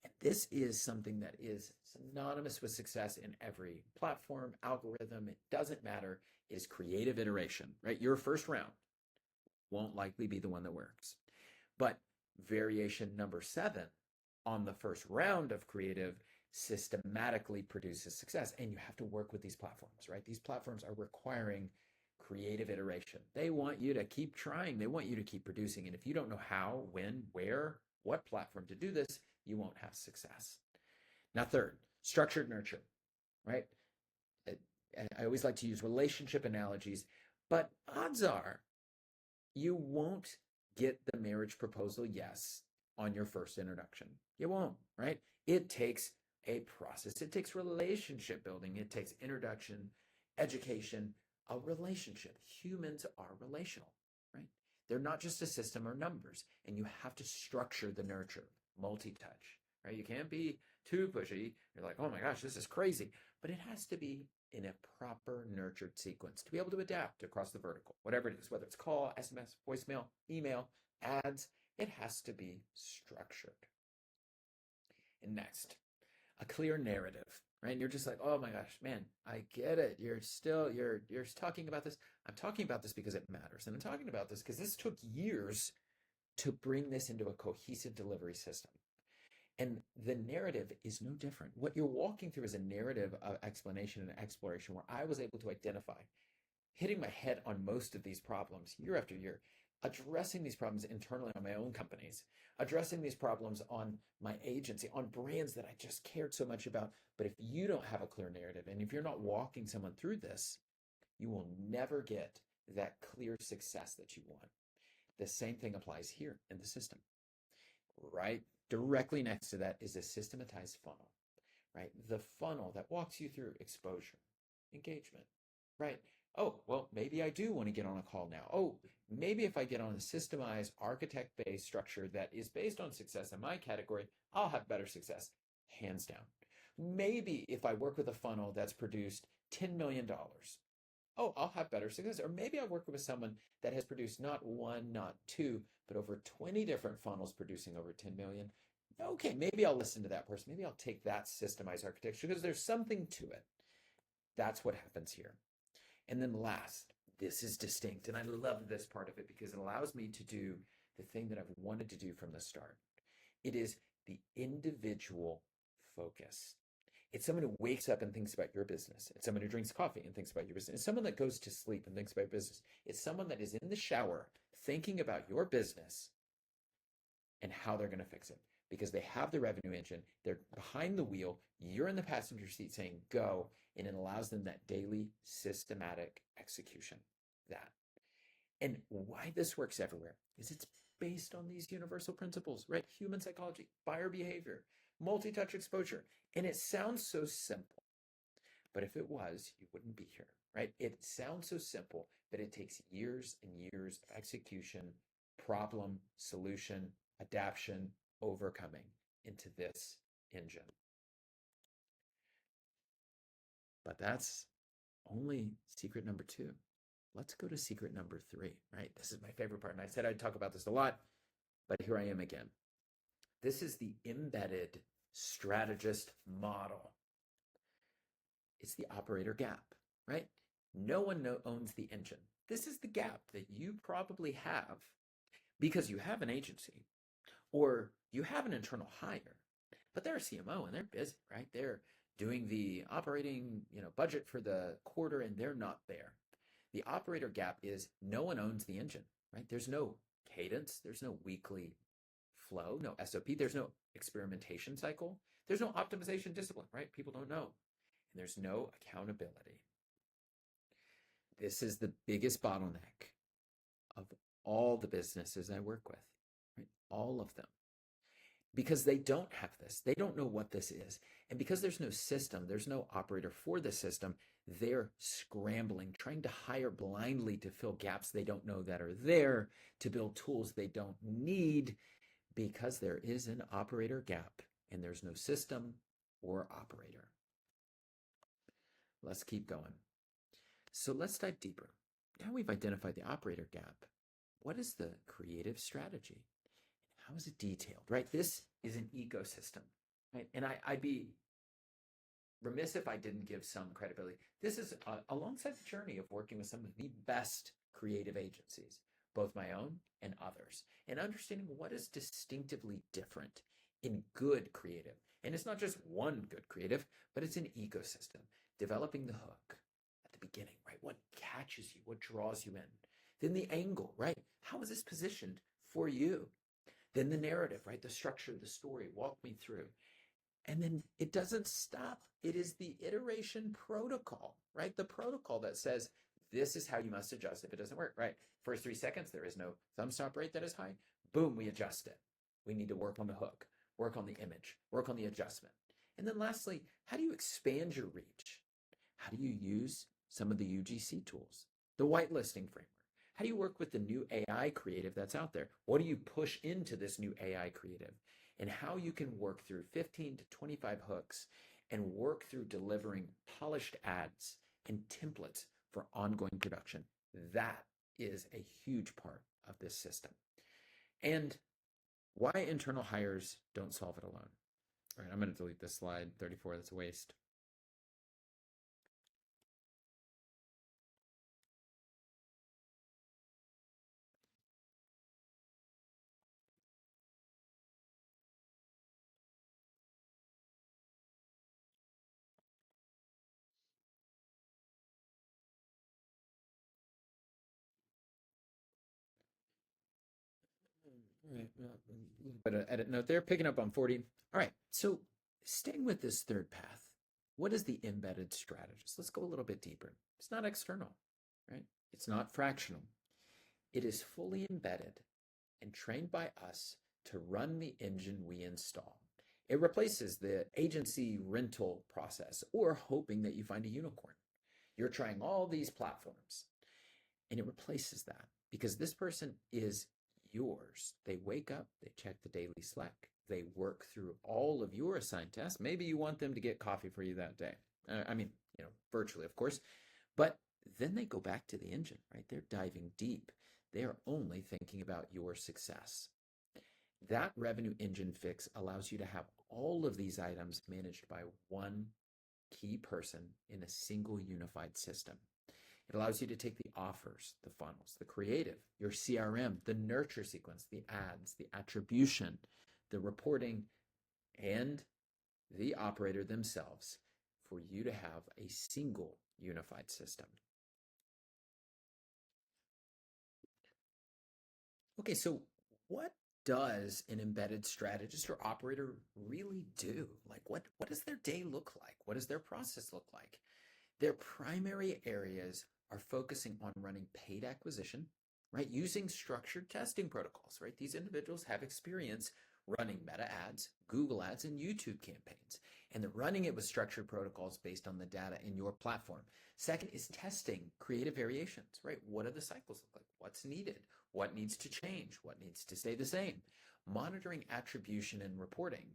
and this is something that is synonymous with success in every platform, algorithm, it doesn't matter, is creative iteration, right? Your first round won't likely be the one that works. But variation number 7 on the first round of creative systematically produces success. And you have to work with these platforms, right? These platforms are requiring creative iteration. They want you to keep trying. They want you to keep producing. And if you don't know how, when, where, what platform to do this, you won't have success. Now, third, structured nurture, right? I always like to use relationship analogies, but odds are you won't get the marriage proposal yes on your first introduction. You won't, right? It takes a process. It takes relationship building. It takes introduction, education, a relationship. Humans are relational, right? They're not just a system or numbers, and you have to structure the nurture, multi-touch, right? You can't be too pushy. You're like, oh my gosh, this is crazy. But it has to be in a proper nurtured sequence to be able to adapt across the vertical, whatever it is, whether it's call, SMS, voicemail, email, ads, it has to be structured. And next, a clear narrative, right? And you're just like, oh my gosh, man, I get it. You're talking about this. I'm talking about this because it matters. And I'm talking about this because this took years to bring this into a cohesive delivery system. And the narrative is no different. What you're walking through is a narrative of explanation and exploration where I was able to identify, hitting my head on most of these problems year after year, addressing these problems internally on my own companies, addressing these problems on my agency, on brands that I just cared so much about. But if you don't have a clear narrative, and if you're not walking someone through this, you will never get that clear success that you want. The same thing applies here in the system, right? Directly next to that is a systematized funnel, right? The funnel that walks you through exposure, engagement, right? Oh, well, maybe I do want to get on a call now. Oh, maybe if I get on a systemized architect-based structure that is based on success in my category, I'll have better success, hands down. Maybe if I work with a funnel that's produced $10 million, oh, I'll have better success. Or maybe I work with someone that has produced not one, not two, but over 20 different funnels producing over 10 million. Okay, maybe I'll listen to that person. Maybe I'll take that systemized architecture because there's something to it. That's what happens here. And then last, this is distinct. And I love this part of it because it allows me to do the thing that I've wanted to do from the start. It is the individual focus. It's someone who wakes up and thinks about your business. It's someone who drinks coffee and thinks about your business. It's someone that goes to sleep and thinks about your business. It's someone that is in the shower thinking about your business and how they're going to fix it because they have the revenue engine. They're behind the wheel. You're in the passenger seat saying go, and it allows them that daily systematic execution. That. And why this works everywhere is it's based on these universal principles, right? Human psychology, buyer behavior, multi-touch exposure. And it sounds so simple, but if it was, you wouldn't be here, right? It sounds so simple, but it takes years and years of execution, problem, solution, adaptation, overcoming into this engine. But that's only secret number 2. Let's go to secret number 3, right? This is my favorite part. And I said I'd talk about this a lot, but here I am again. This is the embedded strategist model. It's the operator gap, right? No one owns the engine. This is the gap that you probably have because you have an agency or you have an internal hire, but they're a CMO and they're busy, right? They're doing the operating, budget for the quarter and they're not there. The operator gap is no one owns the engine, right? There's no cadence. There's no weekly flow, no SOP. There's no experimentation cycle. There's no optimization discipline, right? People don't know. And there's no accountability. This is the biggest bottleneck of all the businesses I work with, right? All of them. because they don't have this. They don't know what this is. And because there's no system, there's no operator for the system, they're scrambling, trying to hire blindly to fill gaps they don't know that are there, to build tools they don't need, because there is an operator gap and there's no system or operator. Let's keep going. So let's dive deeper. Now we've identified the operator gap. What is the creative strategy? How is it detailed, right? This is an ecosystem, right? And I'd be remiss if I didn't give some credibility. This is alongside the journey of working with some of the best creative agencies, both my own and others, and understanding what is distinctively different in good creative. And it's not just one good creative, but it's an ecosystem. Developing the hook at the beginning, right? What catches you? What draws you in? Then the angle, right? How is this positioned for you? Then the narrative, right? The structure, the story, walk me through. And then it doesn't stop. It is the iteration protocol, right? The protocol that says, this is how you must adjust if it doesn't work, right? First 3 seconds, there is no thumb stop rate that is high. Boom, we adjust it. We need to work on the hook, work on the image, work on the adjustment. And then lastly, how do you expand your reach? How do you use some of the UGC tools, the whitelisting framework? How do you work with the new AI creative that's out there? What do you push into this new AI creative? And how you can work through 15 to 25 hooks and work through delivering polished ads and templates for ongoing production. That is a huge part of this system. And why internal hires don't solve it alone. All right, I'm going to delete this slide 34. That's a waste. All right, well, a little bit of edit note there, picking up on 40. All right, so staying with this third path, what is the embedded strategist? Let's go a little bit deeper. It's not external, right? It's not fractional. It is fully embedded and trained by us to run the engine we install. It replaces the agency rental process or hoping that you find a unicorn. You're trying all these platforms and it replaces that because this person is yours. They wake up, they check the daily Slack, they work through all of your assigned tasks. Maybe you want them to get coffee for you that day. I mean, virtually, of course, but then they go back to the engine, right? They're diving deep. They are only thinking about your success. That revenue engine fix allows you to have all of these items managed by one key person in a single unified system. It allows you to take the offers, the funnels, the creative, your CRM, the nurture sequence, the ads, the attribution, the reporting, and the operator themselves for you to have a single unified system. Okay, so what does an embedded strategist or operator really do? Like what does their day look like? What does their process look like? Their primary areas are focusing on running paid acquisition, right? Using structured testing protocols, right? These individuals have experience running Meta ads, Google ads, and YouTube campaigns, and they're running it with structured protocols based on the data in your platform. Second is testing creative variations, right? What do the cycles look like? What's needed? What needs to change? What needs to stay the same? Monitoring attribution and reporting.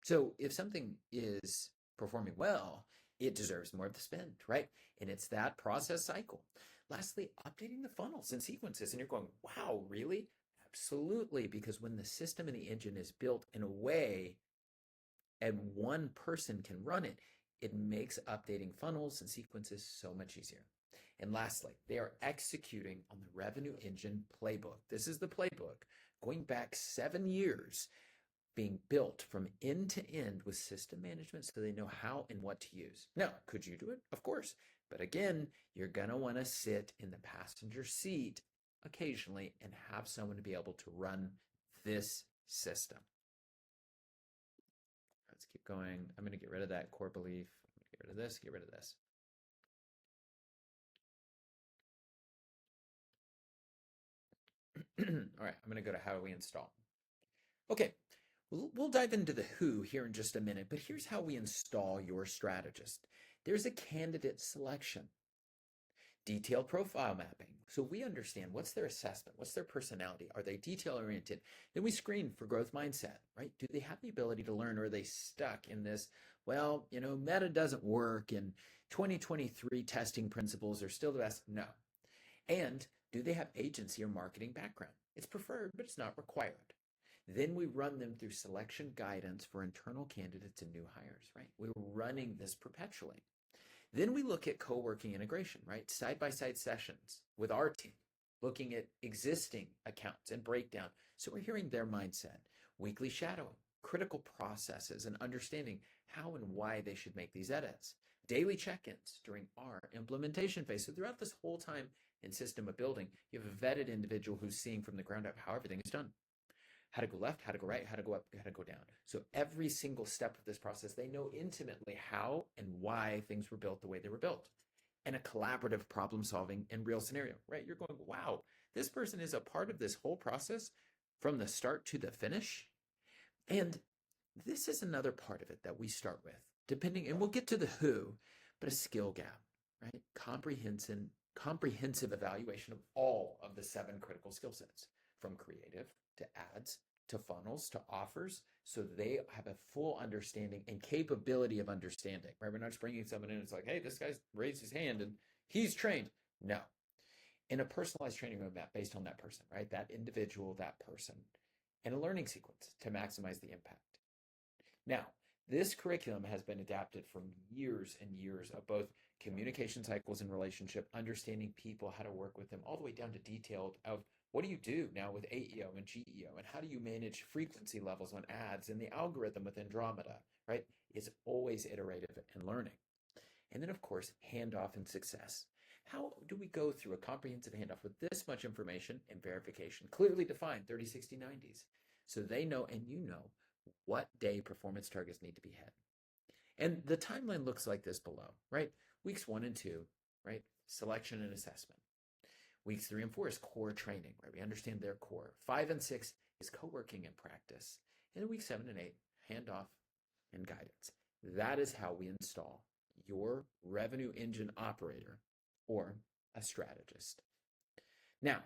So if something is performing well, it deserves more of the spend, right? And it's that process cycle. Lastly, updating the funnels and sequences. And you're going, wow, really? Absolutely. Because when the system and the engine is built in a way and one person can run it, it makes updating funnels and sequences so much easier. And lastly, they are executing on the revenue engine playbook. This is the playbook going back 7 years, being built from end to end with system management so they know how and what to use. Now, could you do it? Of course. But again, you're going to want to sit in the passenger seat occasionally and have someone to be able to run this system. Let's keep going. I'm going to get rid of that core belief. I'm going to get rid of this, get rid of this. All right, I'm going to go to how do we install. Okay, We'll dive into the who here in just a minute, but here's how we install your strategist. There's a candidate selection, detailed profile mapping. So we understand what's their assessment, what's their personality, are they detail oriented? Then we screen for growth mindset, right? Do they have the ability to learn, or are they stuck in this, well, meta doesn't work and 2023 testing principles are still the best? No. And do they have agency or marketing background? It's preferred, but it's not required. Then we run them through selection guidance for internal candidates and new hires, right? We're running this perpetually. Then we look at co-working integration, right? Side-by-side sessions with our team, looking at existing accounts and breakdown. So we're hearing their mindset, weekly shadowing, critical processes, and understanding how and why they should make these edits. Daily check-ins during our implementation phase. So throughout this whole time in system of building, you have a vetted individual who's seeing from the ground up how everything is done. How to go left, how to go right, how to go up, how to go down. So every single step of this process, they know intimately how and why things were built the way they were built. And a collaborative problem solving in real scenario, right? You're going, wow, this person is a part of this whole process from the start to the finish. And this is another part of it that we start with, depending, and we'll get to the who, but a skill gap, right? Comprehensive evaluation of all of the 7 critical skill sets, from creative to ads to funnels to offers, so they have a full understanding and capability of understanding, right? We're not just bringing someone in, it's like, hey, this guy's raised his hand and he's trained. No. In a personalized training roadmap based on that person, right? That individual, that person, and a learning sequence to maximize the impact. Now, this curriculum has been adapted from years and years of both communication cycles and relationship, understanding people, how to work with them, all the way down to detailed of what do you do now with AEO and GEO, and how do you manage frequency levels on ads and the algorithm with Andromeda, right? It's always iterative and learning. And then, of course, handoff and success. How do we go through a comprehensive handoff with this much information and verification, clearly defined 30, 60, 90s, so they know and you know what day performance targets need to be hit. And the timeline looks like this below, right? Weeks 1 and 2, right? Selection and assessment. Weeks 3 and 4 is core training, right? We understand their core. 5 and 6 is co-working and practice. And then week 7 and 8, handoff and guidance. That is how we install your revenue engine operator or a strategist. Now,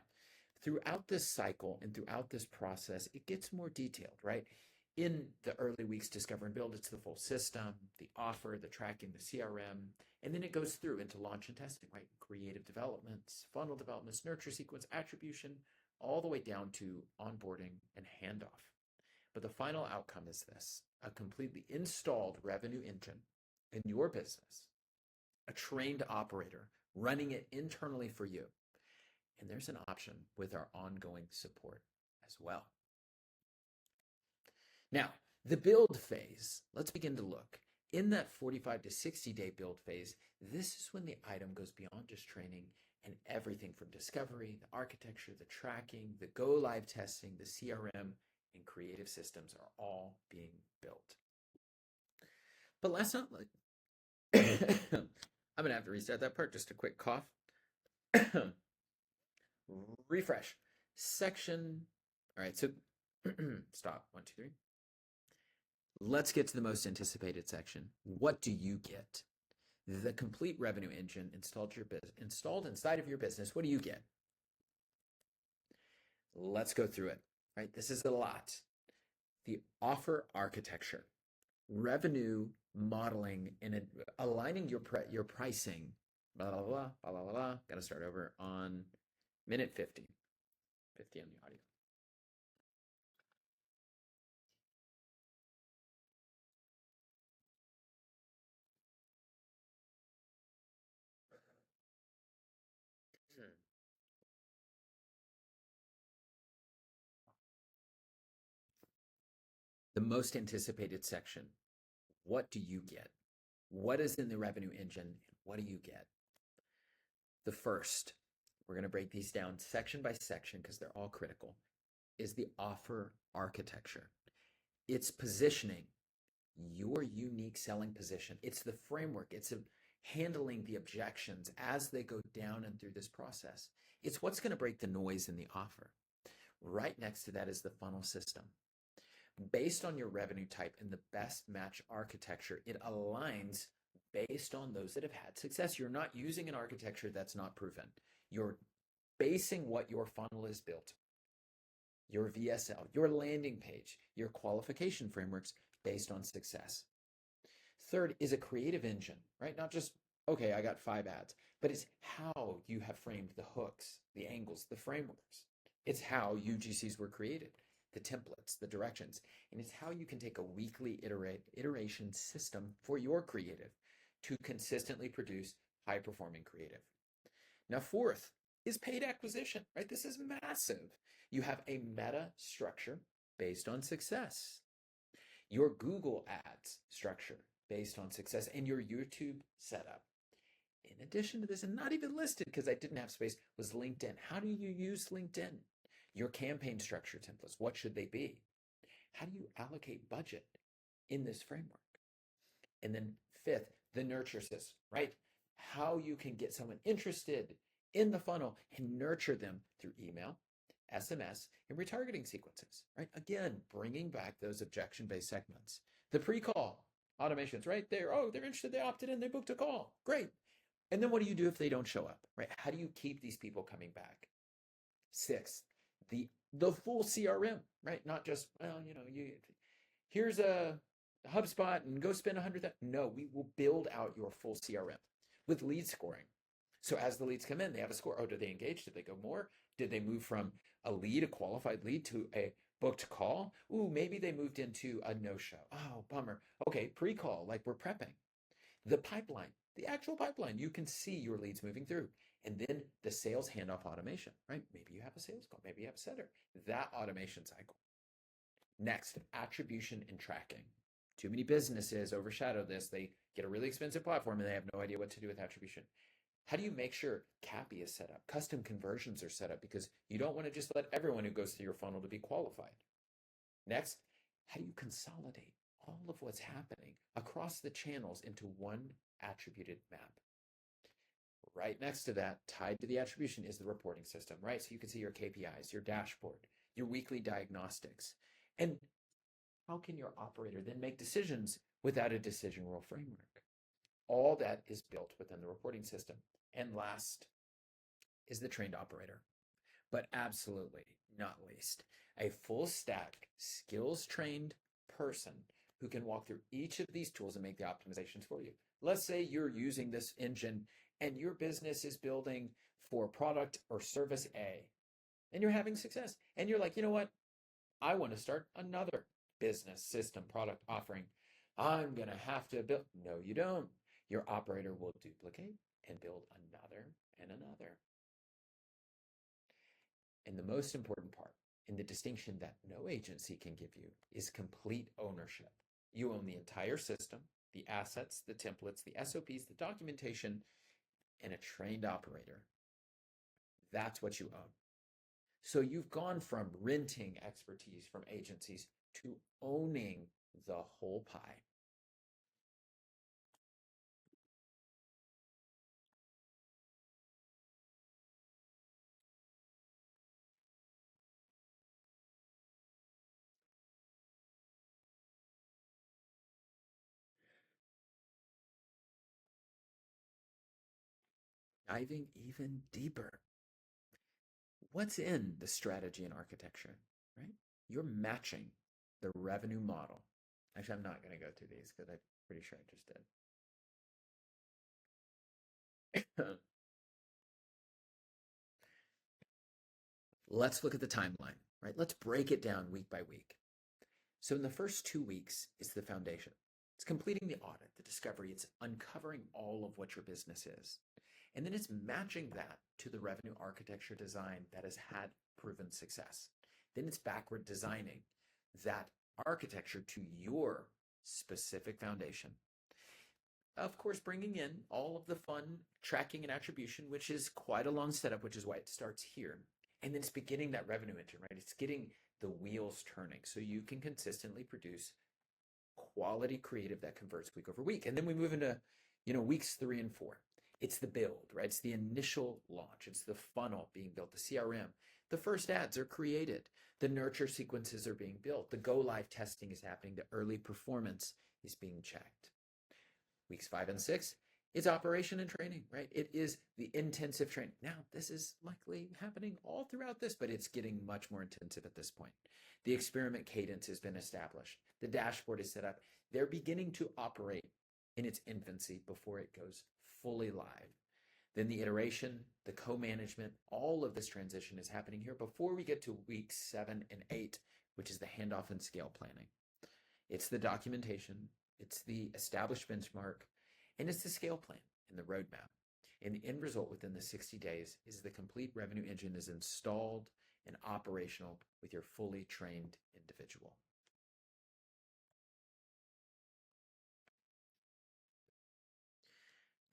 throughout this cycle and throughout this process, it gets more detailed, right? In the early weeks, discover and build, it's the full system, the offer, the tracking, the CRM, and then it goes through into launch and testing, right? Creative developments, funnel developments, nurture sequence, attribution, all the way down to onboarding and handoff. But the final outcome is this: a completely installed revenue engine in your business, a trained operator running it internally for you. And there's an option with our ongoing support as well. Now, the build phase, let's begin to look. In that 45 to 60 day build phase, this is when the item goes beyond just training, and everything from discovery, the architecture, the tracking, the go live testing, the CRM, and creative systems are all being built. But let's not like, I'm going to have to restart that part, just a quick cough. Refresh. Section. All right, so stop. 1, 2, 3. Let's get to the most anticipated section. What do you get? The complete revenue engine installed inside of your business. What do you get? Let's go through it. Right, this is a lot. The offer architecture, revenue modeling, and aligning your pricing. Blah blah blah blah blah blah. Got to start over on minute 50. 50 on the audio. The most anticipated section. What do you get? What is in the revenue engine? What do you get? The first, we're going to break these down section by section because they're all critical, is the offer architecture. It's positioning your unique selling position. It's the framework. It's handling the objections as they go down and through this process. It's what's going to break the noise in the offer. Right next to that is the funnel system. Based on your revenue type and the best match architecture, it aligns based on those that have had success. You're not using an architecture that's not proven. You're basing what your funnel is built, your VSL, your landing page, your qualification frameworks based on success. Third is a creative engine, right? Not just, okay, I got 5 ads, but it's how you have framed the hooks, the angles, the frameworks. It's how UGCs were created, the templates, the directions, and it's how you can take a weekly iteration system for your creative to consistently produce high performing creative. Now, fourth is paid acquisition, right? This is massive. You have a meta structure based on success, your Google ads structure based on success, and your YouTube setup. In addition to this, and not even listed because I didn't have space, was LinkedIn. How do you use LinkedIn? Your campaign structure templates, what should they be? How do you allocate budget in this framework? And then fifth, the nurture system, right? How you can get someone interested in the funnel and nurture them through email, SMS, and retargeting sequences, right? Again, bringing back those objection-based segments. The pre-call automations, right? They're interested, they opted in, they booked a call. Great. And then what do you do if they don't show up, right? How do you keep these people coming back? Sixth, the full CRM, right? Not just, well, here's a HubSpot and go spend 100,000. No, we will build out your full CRM with lead scoring. So as the leads come in, they have a score. Oh, did they engage? Did they go more? Did they move from a lead, a qualified lead, to a booked call? Ooh, maybe they moved into a no-show. Oh, bummer. Okay, pre-call, like we're prepping. The pipeline, the actual pipeline, you can see your leads moving through. And then the sales handoff automation, right? Maybe you have a sales call, maybe you have a setter. That automation cycle. Next, attribution and tracking. Too many businesses overshadow this. They get a really expensive platform and they have no idea what to do with attribution. How do you make sure CAPI is set up? Custom conversions are set up because you don't want to just let everyone who goes through your funnel to be qualified. Next, how do you consolidate all of what's happening across the channels into one attributed map? Right next to that, tied to the attribution, is the reporting system, right? So you can see your KPIs, your dashboard, your weekly diagnostics. And how can your operator then make decisions without a decision rule framework? All that is built within the reporting system. And last is the trained operator, but absolutely not least, a full stack, skills trained person who can walk through each of these tools and make the optimizations for you. Let's say you're using this engine and your business is building for product or service A, and you're having success. And you're like, you know what? I want to start another business system product offering. I'm going to have to build. No, you don't. Your operator will duplicate and build another and another. And the most important part, and the distinction that no agency can give you, is complete ownership. You own the entire system, the assets, the templates, the SOPs, the documentation, and a trained operator. That's what you own. So you've gone from renting expertise from agencies to owning the whole pie. Diving even deeper. What's in the strategy and architecture, right? You're matching the revenue model. Actually, I'm not going to go through these because I'm pretty sure I just did. Let's look at the timeline, right? Let's break it down week by week. So in the first 2 weeks is the foundation. It's completing the audit, the discovery. It's uncovering all of what your business is. And then it's matching that to the revenue architecture design that has had proven success. Then it's backward designing that architecture to your specific foundation. Of course, bringing in all of the fun tracking and attribution, which is quite a long setup, which is why it starts here. And then it's beginning that revenue engine, right? It's getting the wheels turning so you can consistently produce quality creative that converts week over week. And then we move into, weeks 3 and 4. It's the build, right? It's the initial launch. It's the funnel being built, the CRM, The first ads are created. The nurture sequences are being built. The go live testing is happening. The early performance is being checked. Weeks 5 and 6 is operation and training, right? It is the intensive training. Now, this is likely happening all throughout this, but it's getting much more intensive at this point. The experiment cadence has been established. The dashboard is set up. They're beginning to operate in its infancy before it goes fully live. Then the iteration, the co-management, all of this transition is happening here before we get to weeks 7 and 8, which is the handoff and scale planning. It's the documentation, it's the established benchmark, and it's the scale plan and the roadmap. And the end result within the 60 days is the complete revenue engine is installed and operational with your fully trained individual.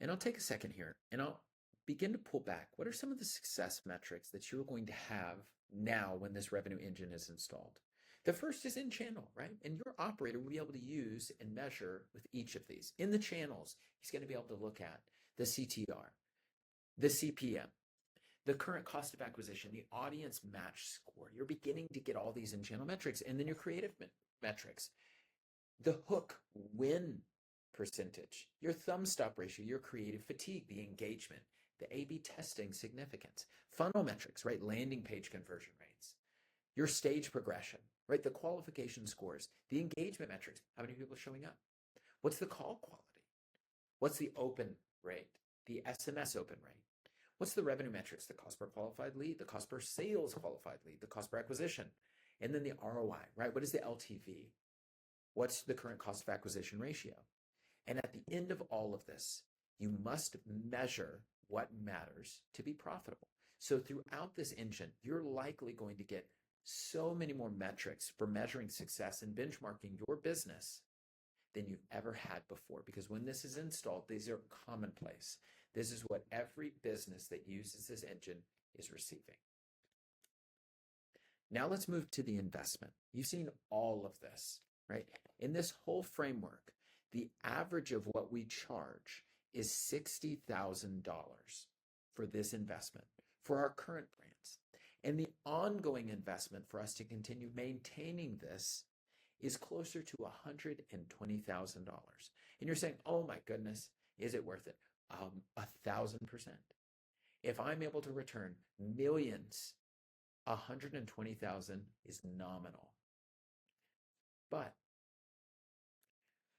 And I'll take a second here and I'll begin to pull back. What are some of the success metrics that you're going to have now when this revenue engine is installed? The first is in channel, right? And your operator will be able to use and measure with each of these. In the channels, he's going to be able to look at the CTR, the CPM, the current cost of acquisition, the audience match score. You're beginning to get all these in channel metrics, and then your creative metrics, the hook win percentage, your thumb stop ratio, your creative fatigue, the engagement, the A/B testing significance, funnel metrics, right? Landing page conversion rates, your stage progression, right? The qualification scores, the engagement metrics, how many people are showing up? What's the call quality? What's the open rate? The SMS open rate? What's the revenue metrics? The cost per qualified lead, the cost per sales qualified lead, the cost per acquisition, and then the ROI, right? What is the LTV? What's the current cost of acquisition ratio? And at the end of all of this, you must measure what matters to be profitable. So throughout this engine, you're likely going to get so many more metrics for measuring success and benchmarking your business than you've ever had before. Because when this is installed, these are commonplace. This is what every business that uses this engine is receiving. Now let's move to the investment. You've seen all of this, right? In this whole framework, the average of what we charge is $60,000 for this investment for our current brands. And the ongoing investment for us to continue maintaining this is closer to $120,000. And you're saying, oh my goodness, is it worth it? 1,000%. If I'm able to return millions, 120,000 is nominal. But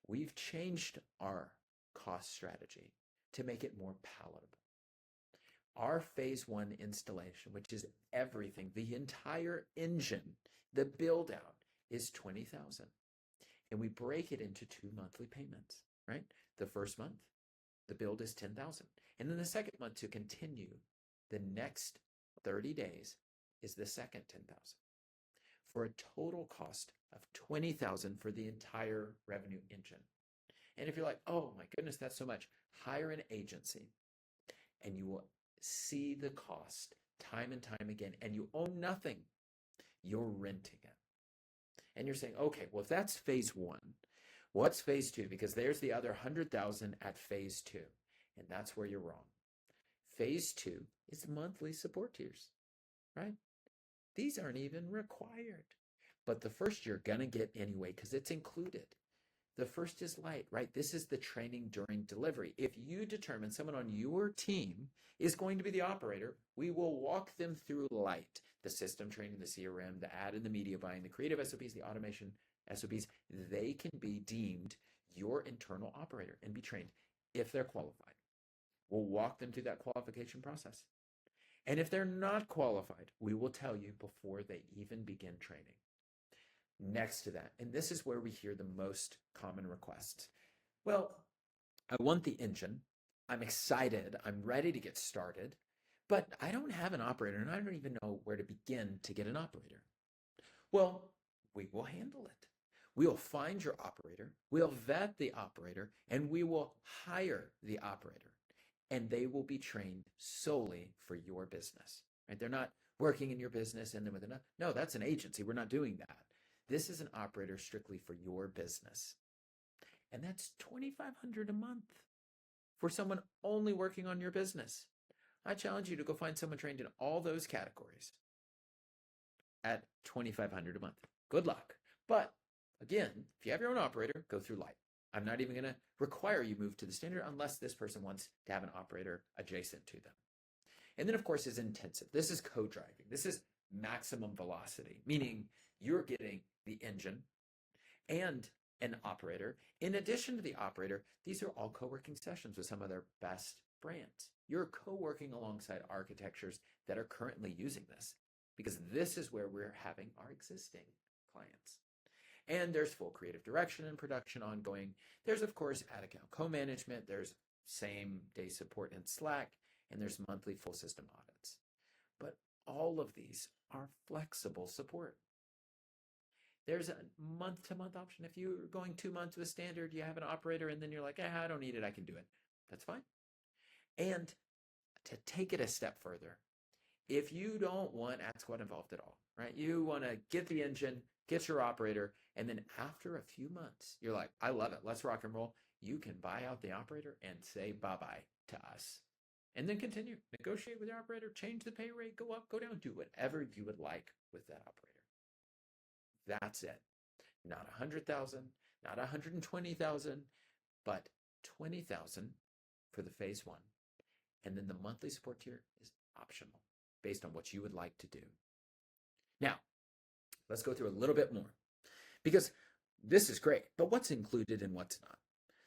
we've changed our cost strategy to make it more palatable. Our phase 1 installation, which is everything, the entire engine, the build out is 20,000. And we break it into 2 monthly payments, right? The first month, the build is 10,000. And then the second month to continue, the next 30 days is the second 10,000 for a total cost of 20,000 for the entire revenue engine. And if you're like, oh my goodness, that's so much, hire an agency and you will see the cost time and time again, and you own nothing. You're renting it. And you're saying, okay, well, if that's phase 1, what's phase 2? Because there's the other 100,000 at phase 2. And that's where you're wrong. Phase 2 is monthly support tiers, right? These aren't even required. But the first you're going to get anyway because it's included. The first is light, right? This is the training during delivery. If you determine someone on your team is going to be the operator, we will walk them through light. The system training, the CRM, the ad and the media buying, the creative SOPs, the automation SOPs, they can be deemed your internal operator and be trained if they're qualified. We'll walk them through that qualification process. And if they're not qualified, we will tell you before they even begin training. Next to that, and this is where we hear the most common requests. Well, I want the engine. I'm excited. I'm ready to get started, but I don't have an operator and I don't even know where to begin to get an operator. Well, we will handle it. We'll find your operator, we'll vet the operator, and we will hire the operator. And they will be trained solely for your business. Right? They're not working in your business and then with another. No, that's an agency. We're not doing that. This is an operator strictly for your business. And that's $2,500 a month for someone only working on your business. I challenge you to go find someone trained in all those categories at $2,500 a month. Good luck. But again, if you have your own operator, go through light. I'm not even going to require you move to the standard unless this person wants to have an operator adjacent to them. And then, of course, is intensive. This is co-driving. This is maximum velocity, meaning you're getting the engine and an operator. In addition to the operator, these are all co-working sessions with some of their best brands. You're co-working alongside architectures that are currently using this, because this is where we're having our existing clients. And there's full creative direction and production ongoing. There's, of course, ad account co-management. There's same day support in Slack, and there's monthly full system audits. But all of these are flexible support. There's a month-to-month option. If you're going 2 months with standard, you have an operator, and then you're like, I don't need it, I can do it. That's fine. And to take it a step further, if you don't want Ad Squad involved at all, right? You want to get the engine, get your operator, and then after a few months, you're like, I love it, let's rock and roll. You can buy out the operator and say bye-bye to us. And then continue, negotiate with your operator, change the pay rate, go up, go down, do whatever you would like with that operator. That's it. Not 100,000, not 120,000, but 20,000 for the phase one. And then the monthly support tier is optional based on what you would like to do. Now, let's go through a little bit more, because this is great, but what's included and what's not?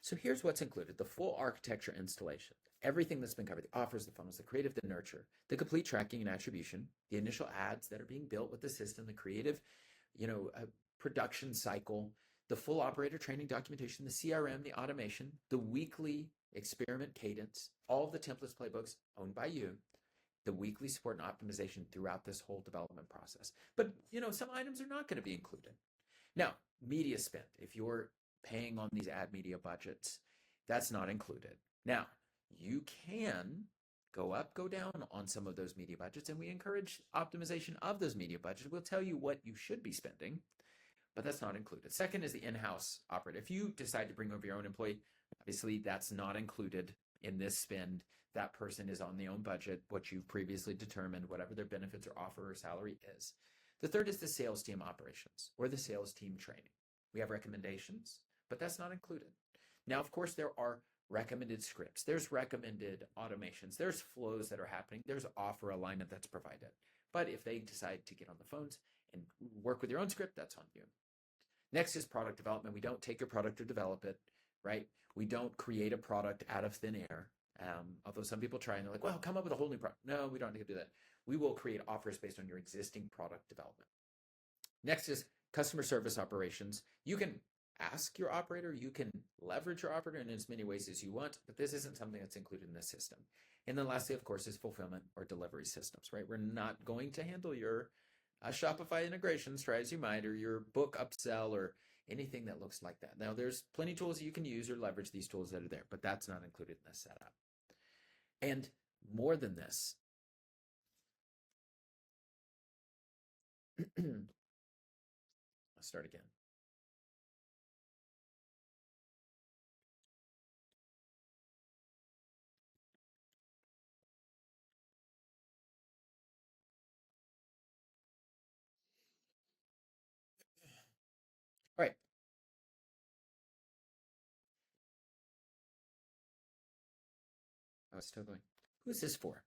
So here's what's included: the full architecture installation, everything that's been covered, the offers, the funnels, the creative, the nurture, the complete tracking and attribution, the initial ads that are being built with the system, the creative, production cycle, the full operator training documentation, the CRM, the automation, the weekly experiment cadence, all of the templates, playbooks owned by you, the weekly support and optimization throughout this whole development process. But, some items are not going to be included. Now, media spend, if you're paying on these ad media budgets, that's not included. Now, you can go up, go down on some of those media budgets, and we encourage optimization of those media budgets. We'll tell you what you should be spending, but that's not included. Second is the in-house operator. If you decide to bring over your own employee, obviously that's not included in this spend. That person is on their own budget, what you've previously determined, whatever their benefits or offer or salary is. The third is the sales team operations or the sales team training. We have recommendations, but that's not included. Now, of course, there are recommended scripts. There's recommended automations. There's flows that are happening. There's offer alignment that's provided. But if they decide to get on the phones and work with your own script, that's on you. Next is product development. We don't take your product or develop it, right? We don't create a product out of thin air. Although some people try and they're like, well, come up with a whole new product. No, we don't need to do that. We will create offers based on your existing product development. Next is customer service operations. You can ask your operator, you can leverage your operator in as many ways as you want, but this isn't something that's included in this system. And then lastly, of course, is fulfillment or delivery systems, right? We're not going to handle your Shopify integrations, try as you might, or your book upsell or anything that looks like that. Now, there's plenty of tools you can use or leverage these tools that are there, but that's not included in this setup. And more than this, I'll start again. All right. I was still going. Who's this for?